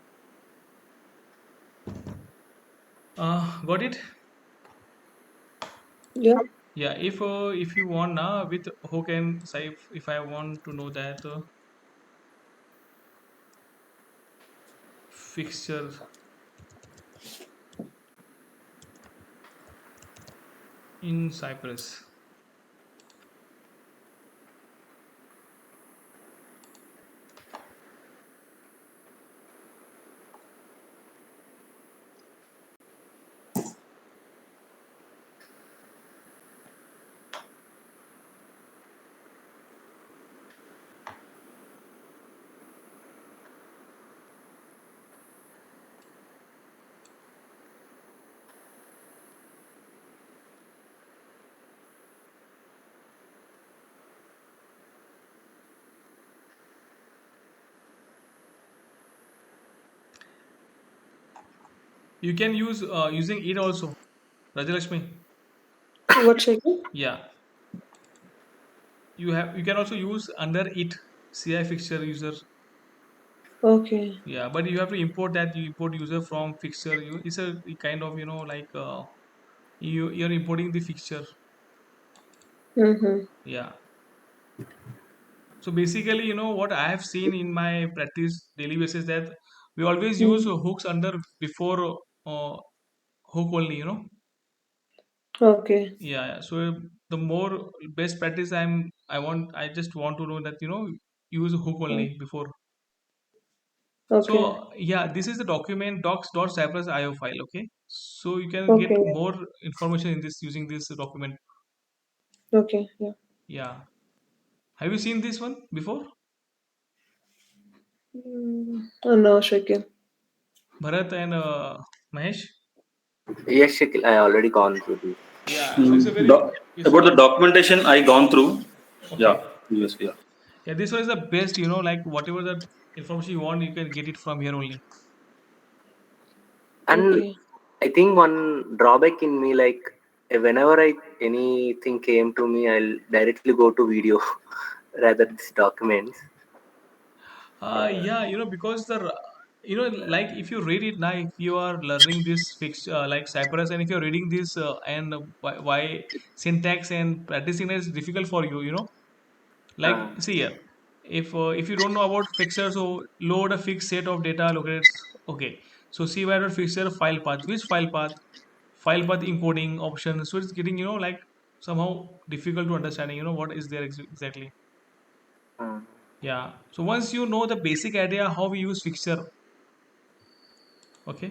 got it. Yeah. Yeah, if you want now with hook and say if I want to know that fixture in Cypress. You can use using it also, Rajalakshmi. What shaking? Yeah, you can also use under it CI fixture user. Okay. Yeah, but you have to import that. You import user from fixture. It's a kind of like you're importing the fixture. Mm-hmm. Yeah. So basically, what I have seen in my practice daily basis that we always use Mm. hooks under before hook only. Okay. Yeah. Yeah. So the more best practice I just want to know that use hook Mm. only before. Okay. So yeah, this is the document docs.cypress IO file. Okay. So you can get Okay. more information in this using this document. Okay. Yeah. Yeah. Have you seen this one before? Oh no, Shakil. Bharat and Mahesh? Yes, Shakil, I already gone through this. Yeah. So it's a very, it's About the a, documentation I gone through. Yeah, okay. yes, yeah. Yeah, this one is the best, you know, like whatever the information you want, you can get it from here only. And Okay. I think one drawback in me, like whenever I anything came to me, I'll directly go to video rather these documents. Yeah, you know, because you know, like if you read it now, if you are learning this fix, like Cypress, and if you're reading this and why syntax and practicing is difficult for you, you know, like Uh, see here, if you don't know about fixer, so load a fixed set of data located. Okay, so see where fixer file path, which file path encoding option. So it's getting, you know, like somehow difficult to understanding, you know, what is there exactly. uh, Yeah. So once you know the basic idea how we use fixture, okay,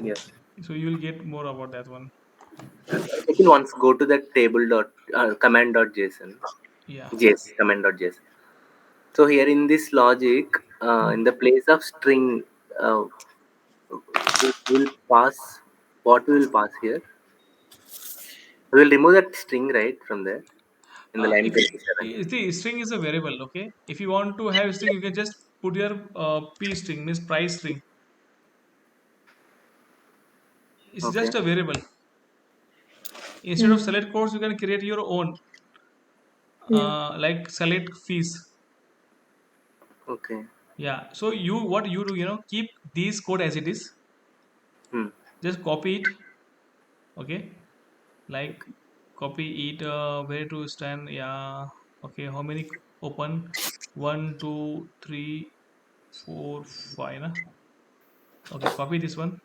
yes. so you will get more about that one. Second, once go to the table dot command dot json, Yeah. command dot json. So here in this logic, Hmm. in the place of string, uh, we will pass what we will pass here. We will remove that string right from there in the line If 27. the string is a variable, okay. If you want to have string, you can just put your p string, means price string. It's Okay. just a variable. Instead of Mm. select codes, you can create your own, Yeah. like select fees. Okay. Yeah. So you what you do, you know, keep these code as it is. Hmm. Just copy it. Okay. Like copy it where to stand. Yeah. Okay. How many open? One, two, three, four, five. Na? Okay. Copy this one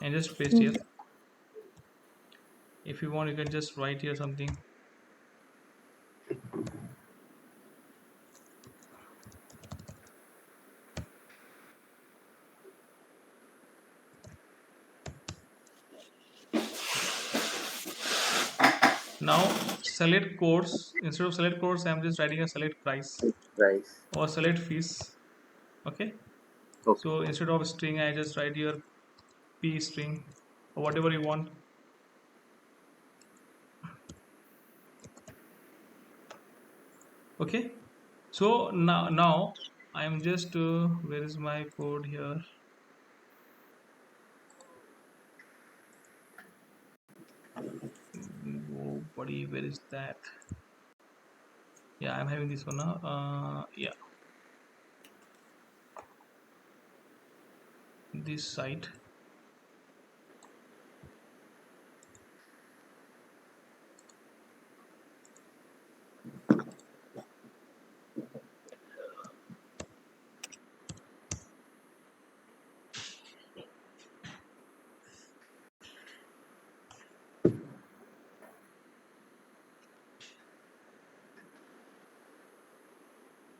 and just paste here. Mm. If you want, you can just write here something. Now select codes. Instead of select codes, I'm just writing a select price Price. or select fees. Okay. Okay. So instead of string, I just write your p string or whatever you want. Okay. So now I'm just where is my code here? Oh, buddy, where is that? Yeah, I'm having this one now. Yeah, this site.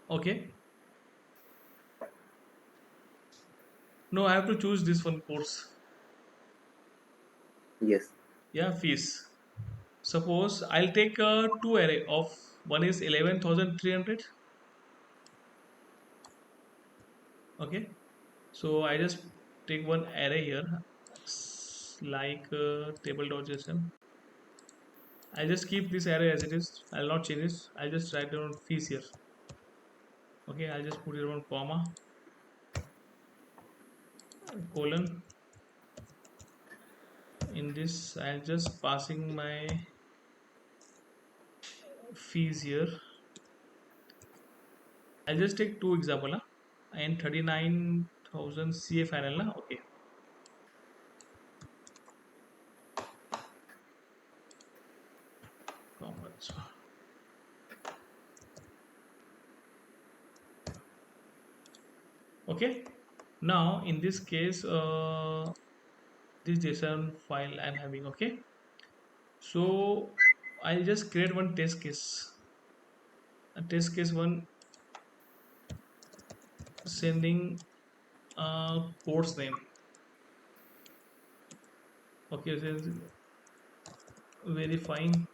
Okay. No, I have to choose this one course. Yes. Yeah, fees. Suppose I'll take two array of one is 11,300. Okay. So I just take one array here, like table.json. I just keep this array as it is. I'll not change this. I'll just write down fees here. Okay, I'll just put here one comma, colon. In this, I'll just passing my fees here. I'll just take two example, and 39,000 CA final, okay. Commas. Okay. Now in this case, this JSON file I'm having. Okay. So I'll just create one test case. A test case one sending course name. Okay, so verifying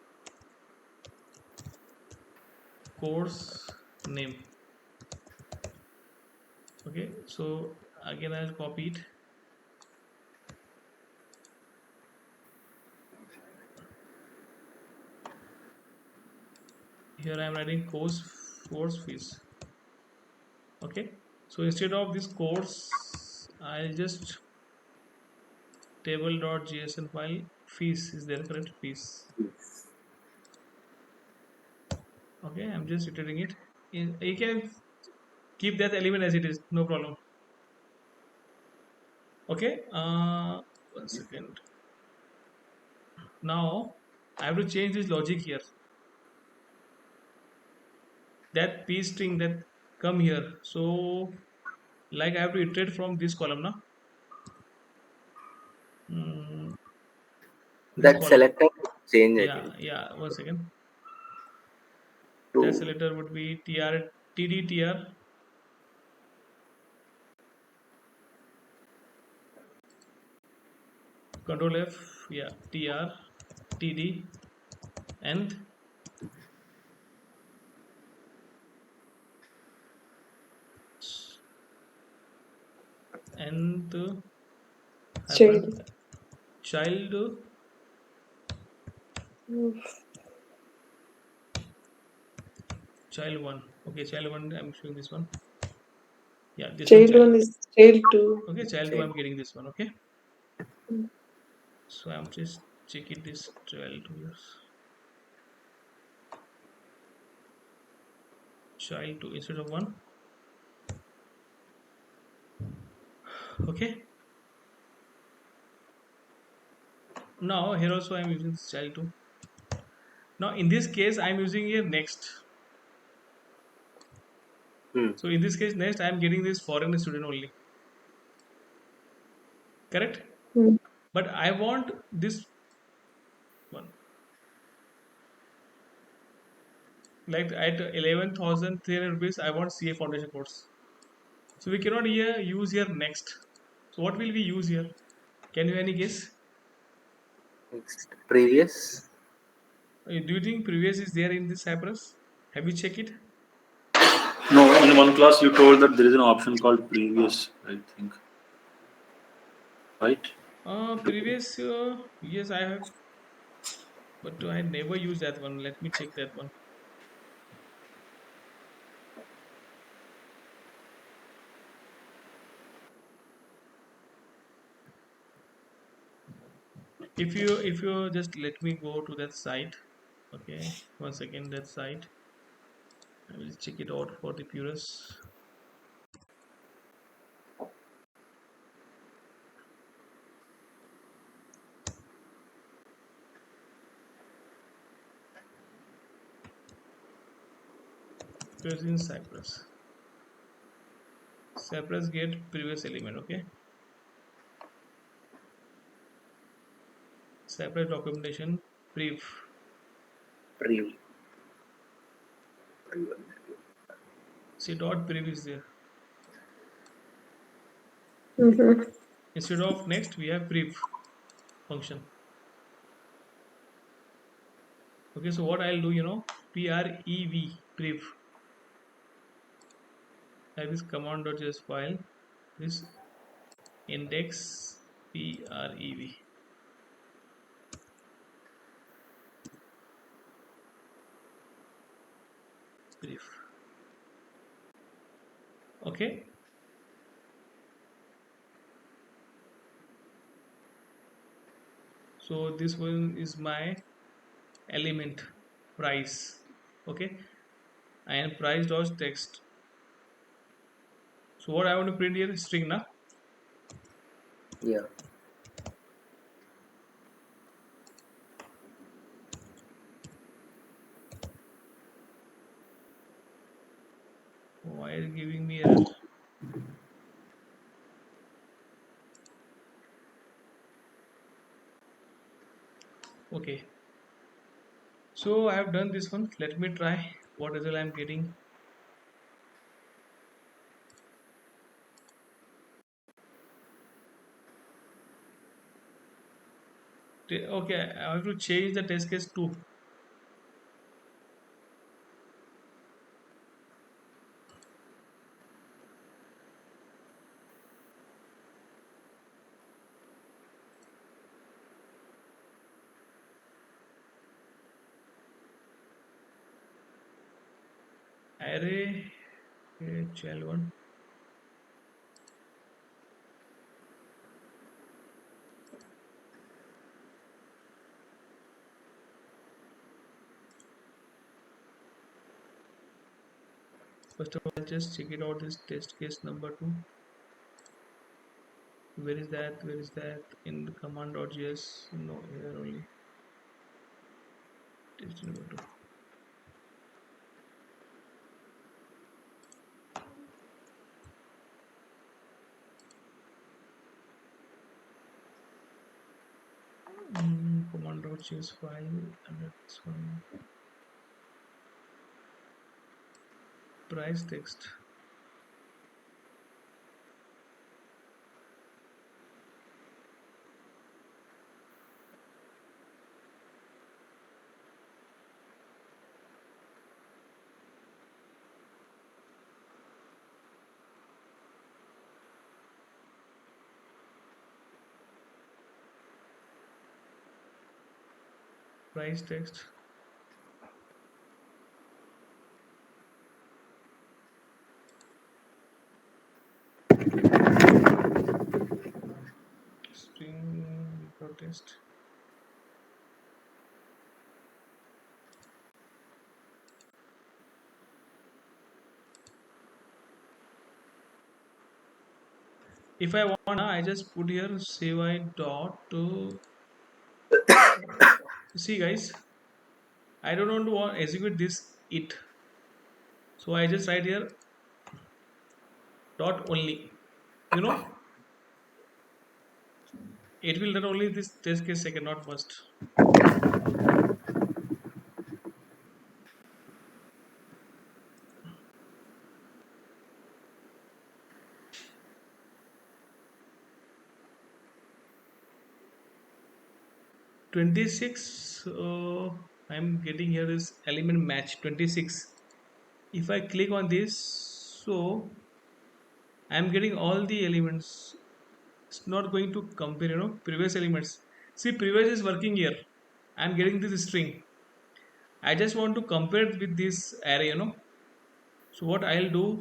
course name. Okay, so again I'll copy it. Here I am writing course fees. Okay, so instead of this course I'll just table.jsn file. Fees is there, correct? Fees. Yes. Okay, I'm just iterating it. You can keep that element as it is, no problem. Okay, 1 second. Now I have to change this logic here. That p string that come here, so like I have to iterate from this column now. mm, this That column. selector change, I Yeah, think. yeah, 1 second. That To selector would be tr td control f. Yeah, tr td and and hyphen Child. child child one. Okay, child one, I'm showing this one. Yeah, this one Child child. one is child two. Okay, child two, change. I'm getting this one. Okay, Mm. so I'm just checking this child two. Yes, child two instead of one. Okay, now here also I'm using this child two. Now in this case I'm using here next. Hmm. So in this case next I'm getting this foreign student only, correct? Mm. But I want this one, like at 11,300 rupees I want CA foundation course. So we cannot here use here next. So what will we use here? Can you any guess? Next, previous. Do you think previous is there in this Cypress? Have you checked it? No, in one class you told that there is an option called previous, I think. Right? Previous, yes, I have, but I never use that one. Let me check that one. If you just let me go to that site. Okay, 1 second. That site, I will check it out for the purist. Purist in Cypress. Cypress get previous element. Okay, Cypress documentation brief. Pre. See dot brief is there. Mhm. Instead of next, we have brief function. Okay, so what I'll do, prev brief. I have this command.js file. This index prev brief. Okay, so this one is my element price. Okay, and price dot text. So what I want to print here is string na. Yeah. Why is giving me error? Okay, so I have done this one. Let me try what result I am getting. Okay, I have to change the test case too. array, okay, child one. First of all, just check it out. This test case number two. Where is that? Where is that? In the command.js? No, here only. Test number two. Command.js file and this one. Price text. Price text. String protest. If I want, I just put here save I dot to see guys. I don't want to execute this it. So I just write here dot only. You know, it will run only this test case second, not first. 26. I'm getting here is element match 26. If I click on this, so I'm getting all the elements. It's not going to compare, previous elements. See, previous is working here. I'm getting this string. I just want to compare it with this array. So what I'll do,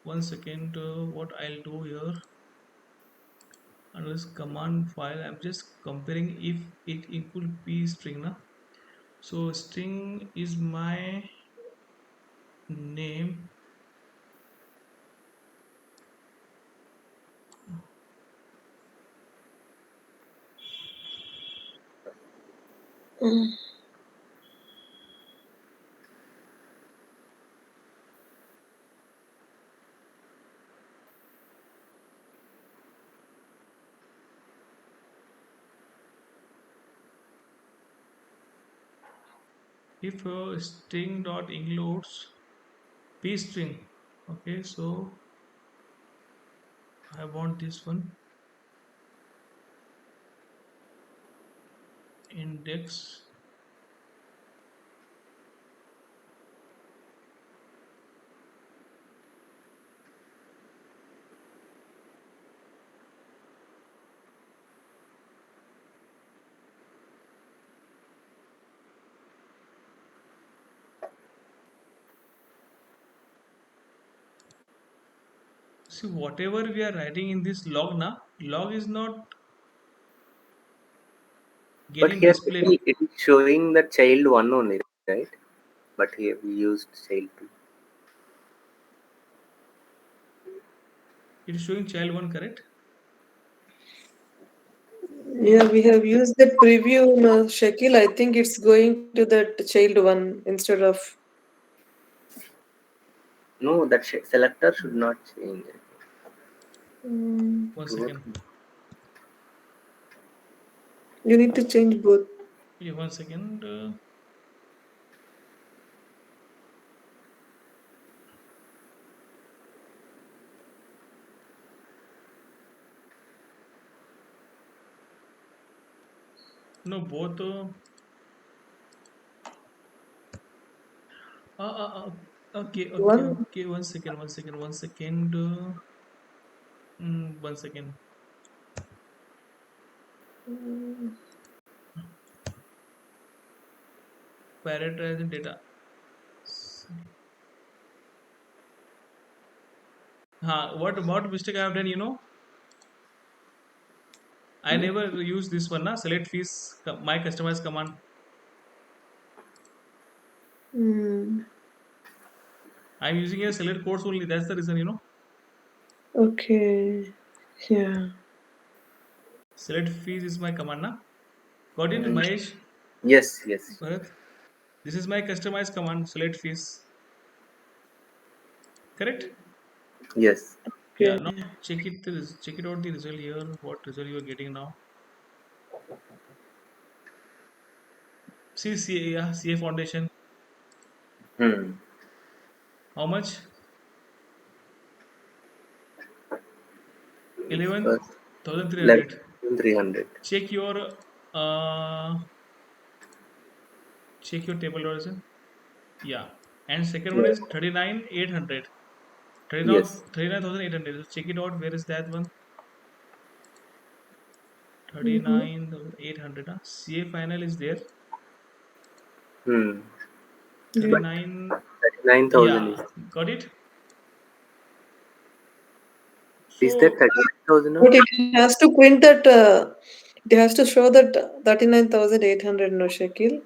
one second, what I'll do here, under this command file, I'm just comparing if it equal p string, na. So string is my name. Mm. If string dot includes p string, okay, so I want this one index. See, whatever we are writing in this log, na, log is not But getting here displayed. it is showing the child one only, right? But here we used child two. It is showing child one, correct? Yeah, we have used that preview, no, Shakil. I think it's going to that child one instead of. No, that selector should not change. Mm, One Both. second. you need to change both. Yeah, one second. No, both. Okay, okay, One. okay. One second, one second, one second. One second. Mm, Parameterizing data. What mistake I have done? I never use this one. Na select fees. My customize command. Hmm. I'm using a select course only. That's the reason. Okay. Yeah. Select fees is my command. Na got it, Mm. Mahesh? Yes, yes. Bharat? This is my customized command. Select fees. Correct? Yes. Yeah. Okay. Now check it out the result here. What result you are getting now? See CA, yeah, CA foundation. Hmm. How much? 11 First, 1300. 300. Check your uh check your table version. Yeah. And second one Yeah. is 39,800. 39 Yes. 39,800. So check it out. Where is that one? Mm-hmm. 39,800. CA final is there. Hmm. Yeah. 39. 39,000 Yeah. is. Got it. Is that So 39,000 now? But it has to print that. It has to show that 39,800 no Shakil,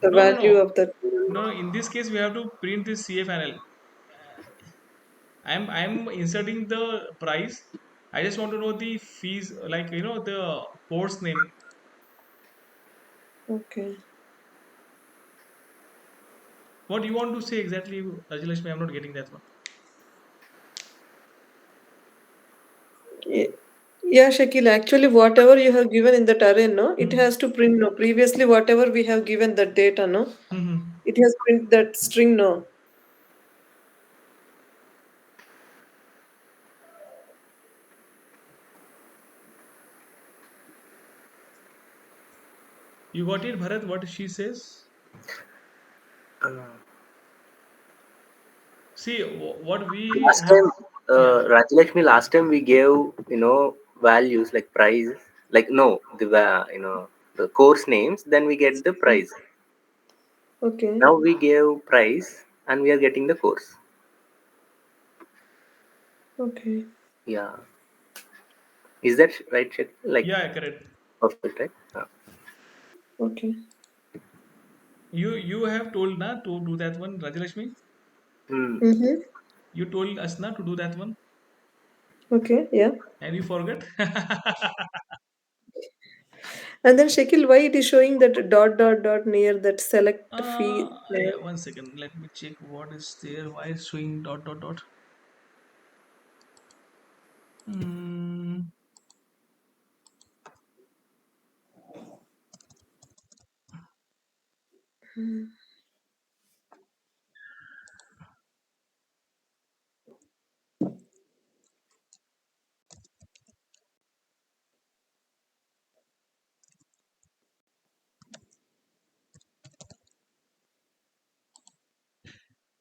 the no, no, value no. of that. No, in this case we have to print this CA final. I'm inserting the price. I just want to know the fees, like the course name. Okay. What you want to say exactly, Rajlashmi? I'm not getting that one. Ye- Yeah, Shakil. Actually, whatever you have given in that array, no, it Hmm. has to print no. Previously, whatever we have given that data, no, Hmm. it has print that string, no. You got it, Bharat? What she says? Uh, See, what we Last have. time, Yeah. Rajlakshmi, last time we gave, values like price, like no, the course names, then we get the price. Okay. Now we gave price and we are getting the course. Okay. Yeah. Is that right, Shakti? Like, Yeah, correct. perfect, right? Okay. You have told na to do that one, Rajlashmi. Hmm. Mm-hmm. You told us na to do that one, Okay. Yeah. and you forget. And then Shakil, why it is showing that dot dot dot near that select fee Yeah. name? 1 second. Let me check what is there. Why is showing dot dot dot? Hmm.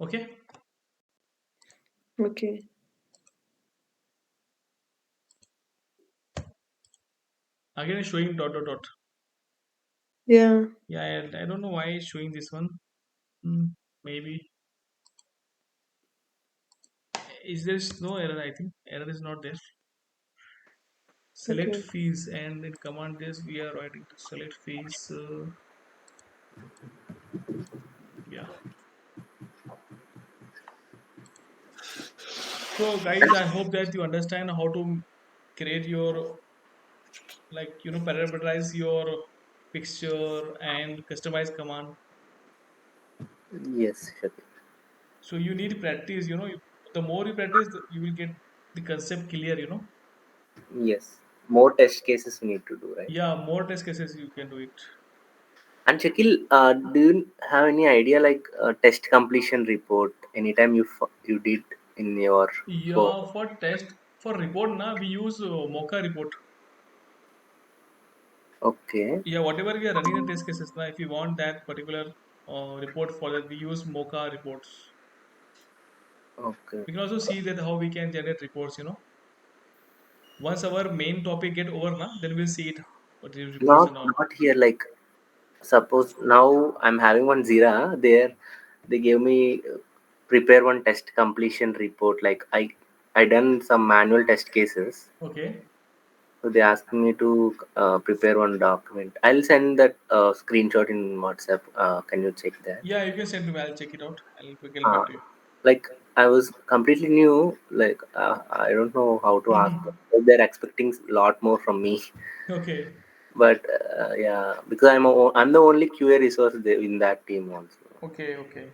Okay. Okay. Again, it's showing dot dot dot. Yeah. Yeah, I don't know why it's showing this one. Hmm. Maybe is there no error? I think error is not there. Select Okay. fees, and in command this we are writing to select fees. Yeah. So guys, I hope that you understand how to create your, parameterize your picture and customize command. Yes, Shakti. So you need practice. The more you practice, you will get the concept clear. Yes. More test cases we need to do, right? Yeah, more test cases you can do it. And Shakil, do you have any idea like test completion report? Anytime you did in your for Yeah, for test, for report na we use Mocha report. okay, Yeah, whatever we are running the test cases na, if you want that particular report for that, we use Mocha reports. okay. We can also see that how we can generate reports. Once our main topic get over na, then we'll see it, what the reports Not and all. not here. Like suppose now I'm having one Zira there. They gave me prepare one test completion report. Like I I done some manual test cases. Okay. So they asked me to prepare one document. I'll send that screenshot in WhatsApp. Can you check that? Yeah, you can send to me. I'll check it out. I'll get Uh, back to you. like I was completely new. Like I don't know how to ask them. Mhm. They're expecting a lot more from me. Okay. But yeah, because I'm the only QA resource there in that team also. Okay. Okay.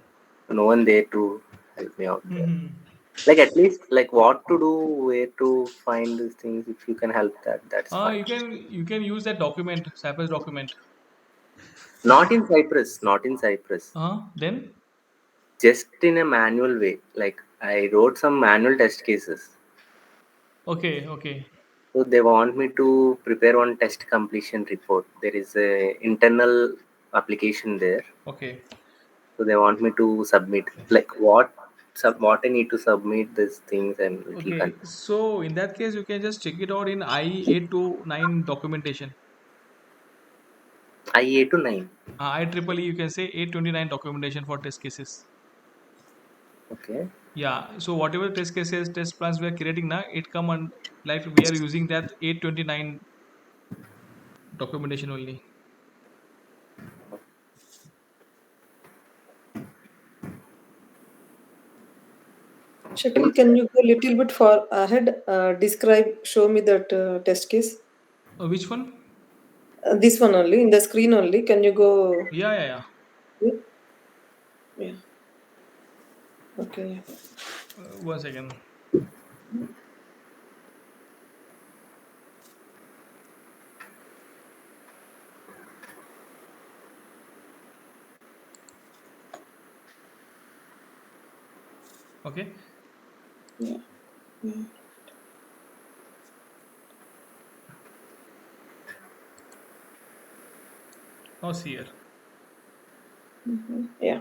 No one there to help me out there. Hmm. Like at least like what to do, where to find these things. If you can help that, that's fine. You can use that document, Cypress document. Not in Cyprus, not in Cyprus. Then. Just in a manual way. Like I wrote some manual test cases. Okay. Okay. So they want me to prepare one test completion report. There is a internal application there. Okay. So they want me to submit like what I need to submit these things and little Okay. So in that case, you can just check it out in I829 documentation. IA to 9. IEEE, you can say 829 documentation for test cases. Okay. Yeah. So whatever test cases, test plans we are creating now, it come on like we are using that 829 documentation only. Shakil, can you go a little bit far ahead? Show me that test case. Which one? This one only, in the screen only. Can you go? Yeah, yeah, yeah. Yeah. Okay. 1 second. Okay. Yeah. Yeah. Now see here. Yeah.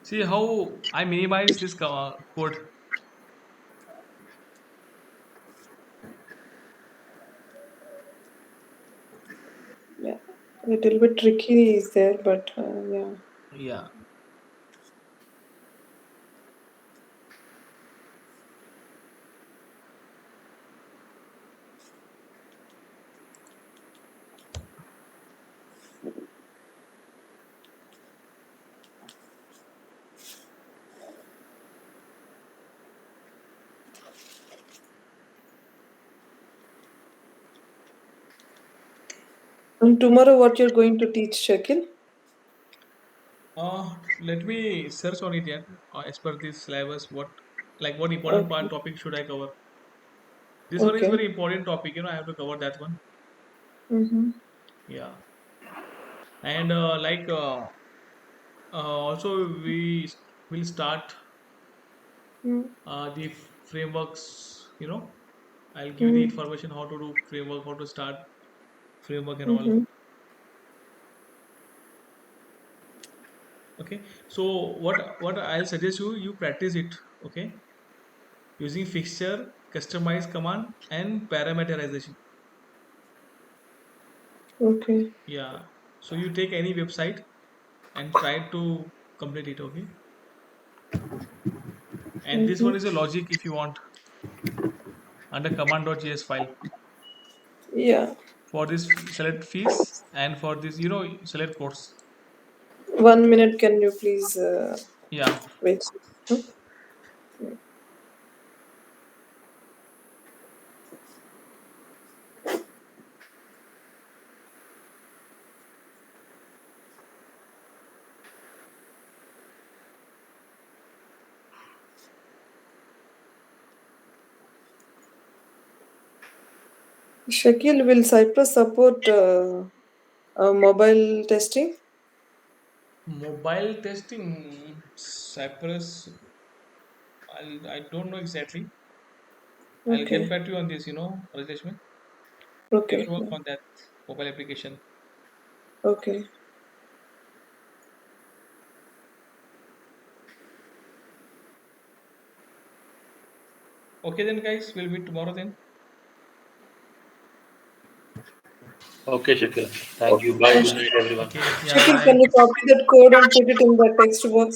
See how I minimize this code. Yeah. Little bit tricky is there, but yeah. Yeah. And tomorrow, what you're going to teach, Shakil? Let me search on it yet. As per this syllabus, what important part Okay. topic should I cover? This one is Okay. very important topic. I have to cover that one. Mm-hmm. Yeah. And also we will start the frameworks. I'll give you the information how to do framework, how to start framework and all. Mm-hmm. Okay. So what I'll suggest you practice it. Okay. Using fixture, customize command, and parameterization. Okay. Yeah. So you take any website and try to complete it. Okay. And this one Mm-hmm. is a logic if you want under command.js file Yeah. for this select fees and for this select course. 1 minute, can you please Yeah. wait? Hmm? Shakil, will Cypress support mobile testing? Mobile testing, Cypress. I don't know exactly. I'll get Okay. back to you on this. Rajeshmi. We Okay. will work Yeah. on that mobile application. Okay. Okay then, guys. We'll meet tomorrow then. Okay, Shakil. Thank you. okay. Bye. And Good night, everyone. Okay. Yeah. Shakil, can Bye. you copy that code and put it in the text box?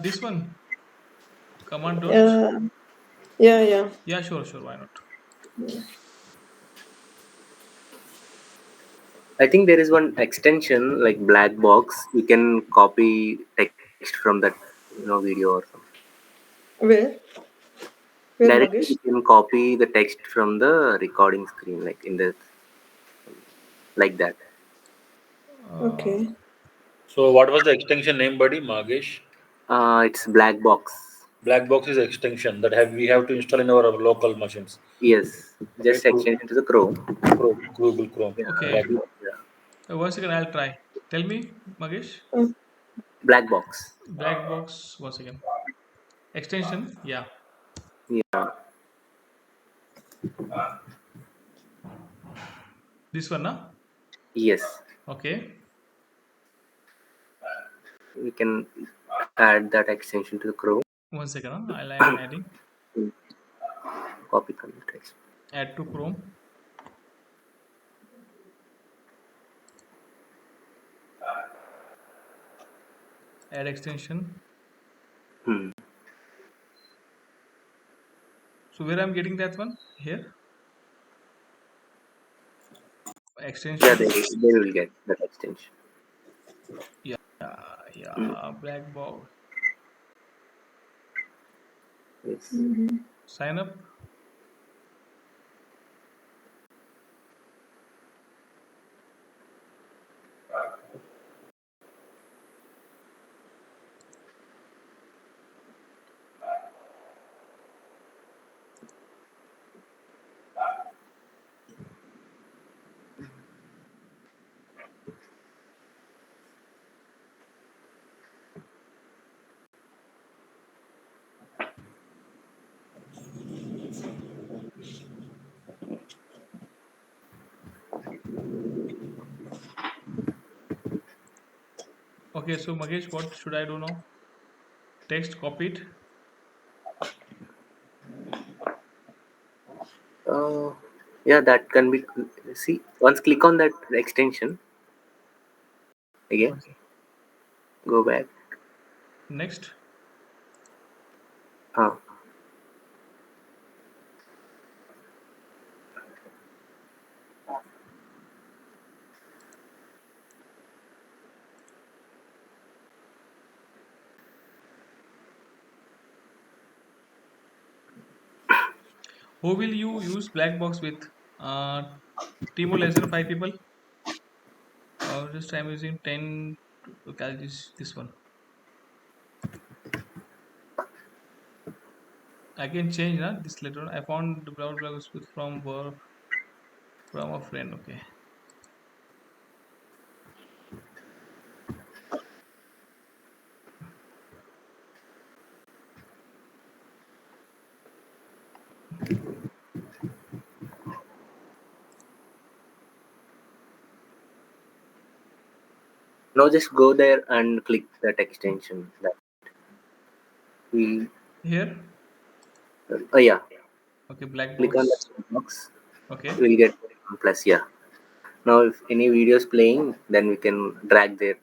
This one. Command dot. Yeah, yeah, yeah. Yeah, sure, sure. Why not? I think there is one extension like black box. You can copy text from that video or something. Where? Where, Directly Magesh? you can copy the text from the recording screen, like in the like that. Uh, Okay. So what was the extension name, buddy? Magesh. It's black box. Black box is extension that have we have to install in our local machines. Yes, Okay, just extension to the Chrome. Google Chrome. Yeah, okay. Black box. yeah. One second, I'll try. Tell me, Magesh. Mm, Black box. Black box. One second. Extension. Yeah. Yeah. This one, nah? Yes, Okay. we can add that extension to the Chrome. One second. I'm adding. Copy from the text. Add to Chrome. Add extension. Hmm. So where I'm getting that one? Here. Yeah, Extension. they will get that extension. Yeah. Hmm. Yeah. Black box. Yes. mhm. Sign up. Okay. So Magesh, what should I do now? Text copied. Uh, yeah, that can be. See, once click on that extension again, Once. go back. Next. Uh, Who will you use black box with? Team or less than 5 people? Or just I'm using 10. Okay, I'll use this one. I can change this later on. I found the brown blogs with from work from a friend. Okay. now just go there and click that extension. That we. Here. Oh yeah, Okay, black click on that box. box. Okay. We'll get plus. Yeah. Now, if any video is playing, then we can drag there.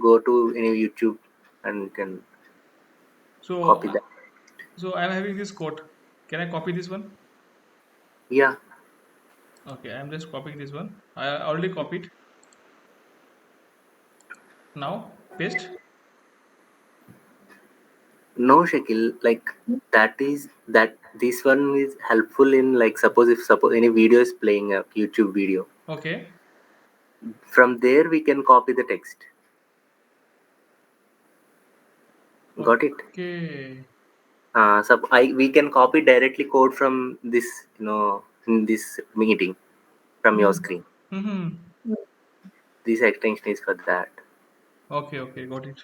Go to any YouTube and we can So copy that. so I'm having this quote. Can I copy this one? Yeah. Okay, I'm just copying this one. I already copied. Now paste. No, Shakil. Like that is that this one is helpful in like suppose any video is playing a YouTube video. Okay. From there we can copy the text. Got it? Okay. I we can copy directly code from this in this meeting from your screen. Mm-hmm. This extension is for that. Okay. Okay. Got it.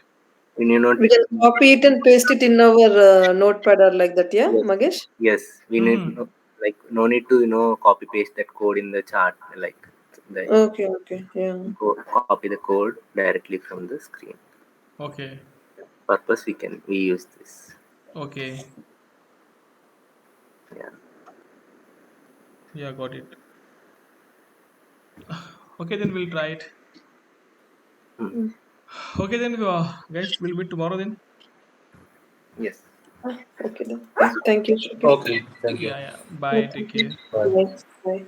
When you know, We can copy it and paste it in our notepad or like that, yeah, yes, Magesh? yes, we need Mm-hmm. like no need to copy paste that code in the chart like the Okay, okay, yeah. copy the code directly from the screen. Okay. Purpose we use this. Okay. Yeah. Yeah, got it. Okay, then we'll try it. Hmm. Mm. Okay, then guys, we'll meet tomorrow then. Yes. Okay then. Yeah, thank you, Shruti. Okay, thank you. Yeah, yeah. Yeah, Bye. thank Take you. care. Bye. Bye. Bye.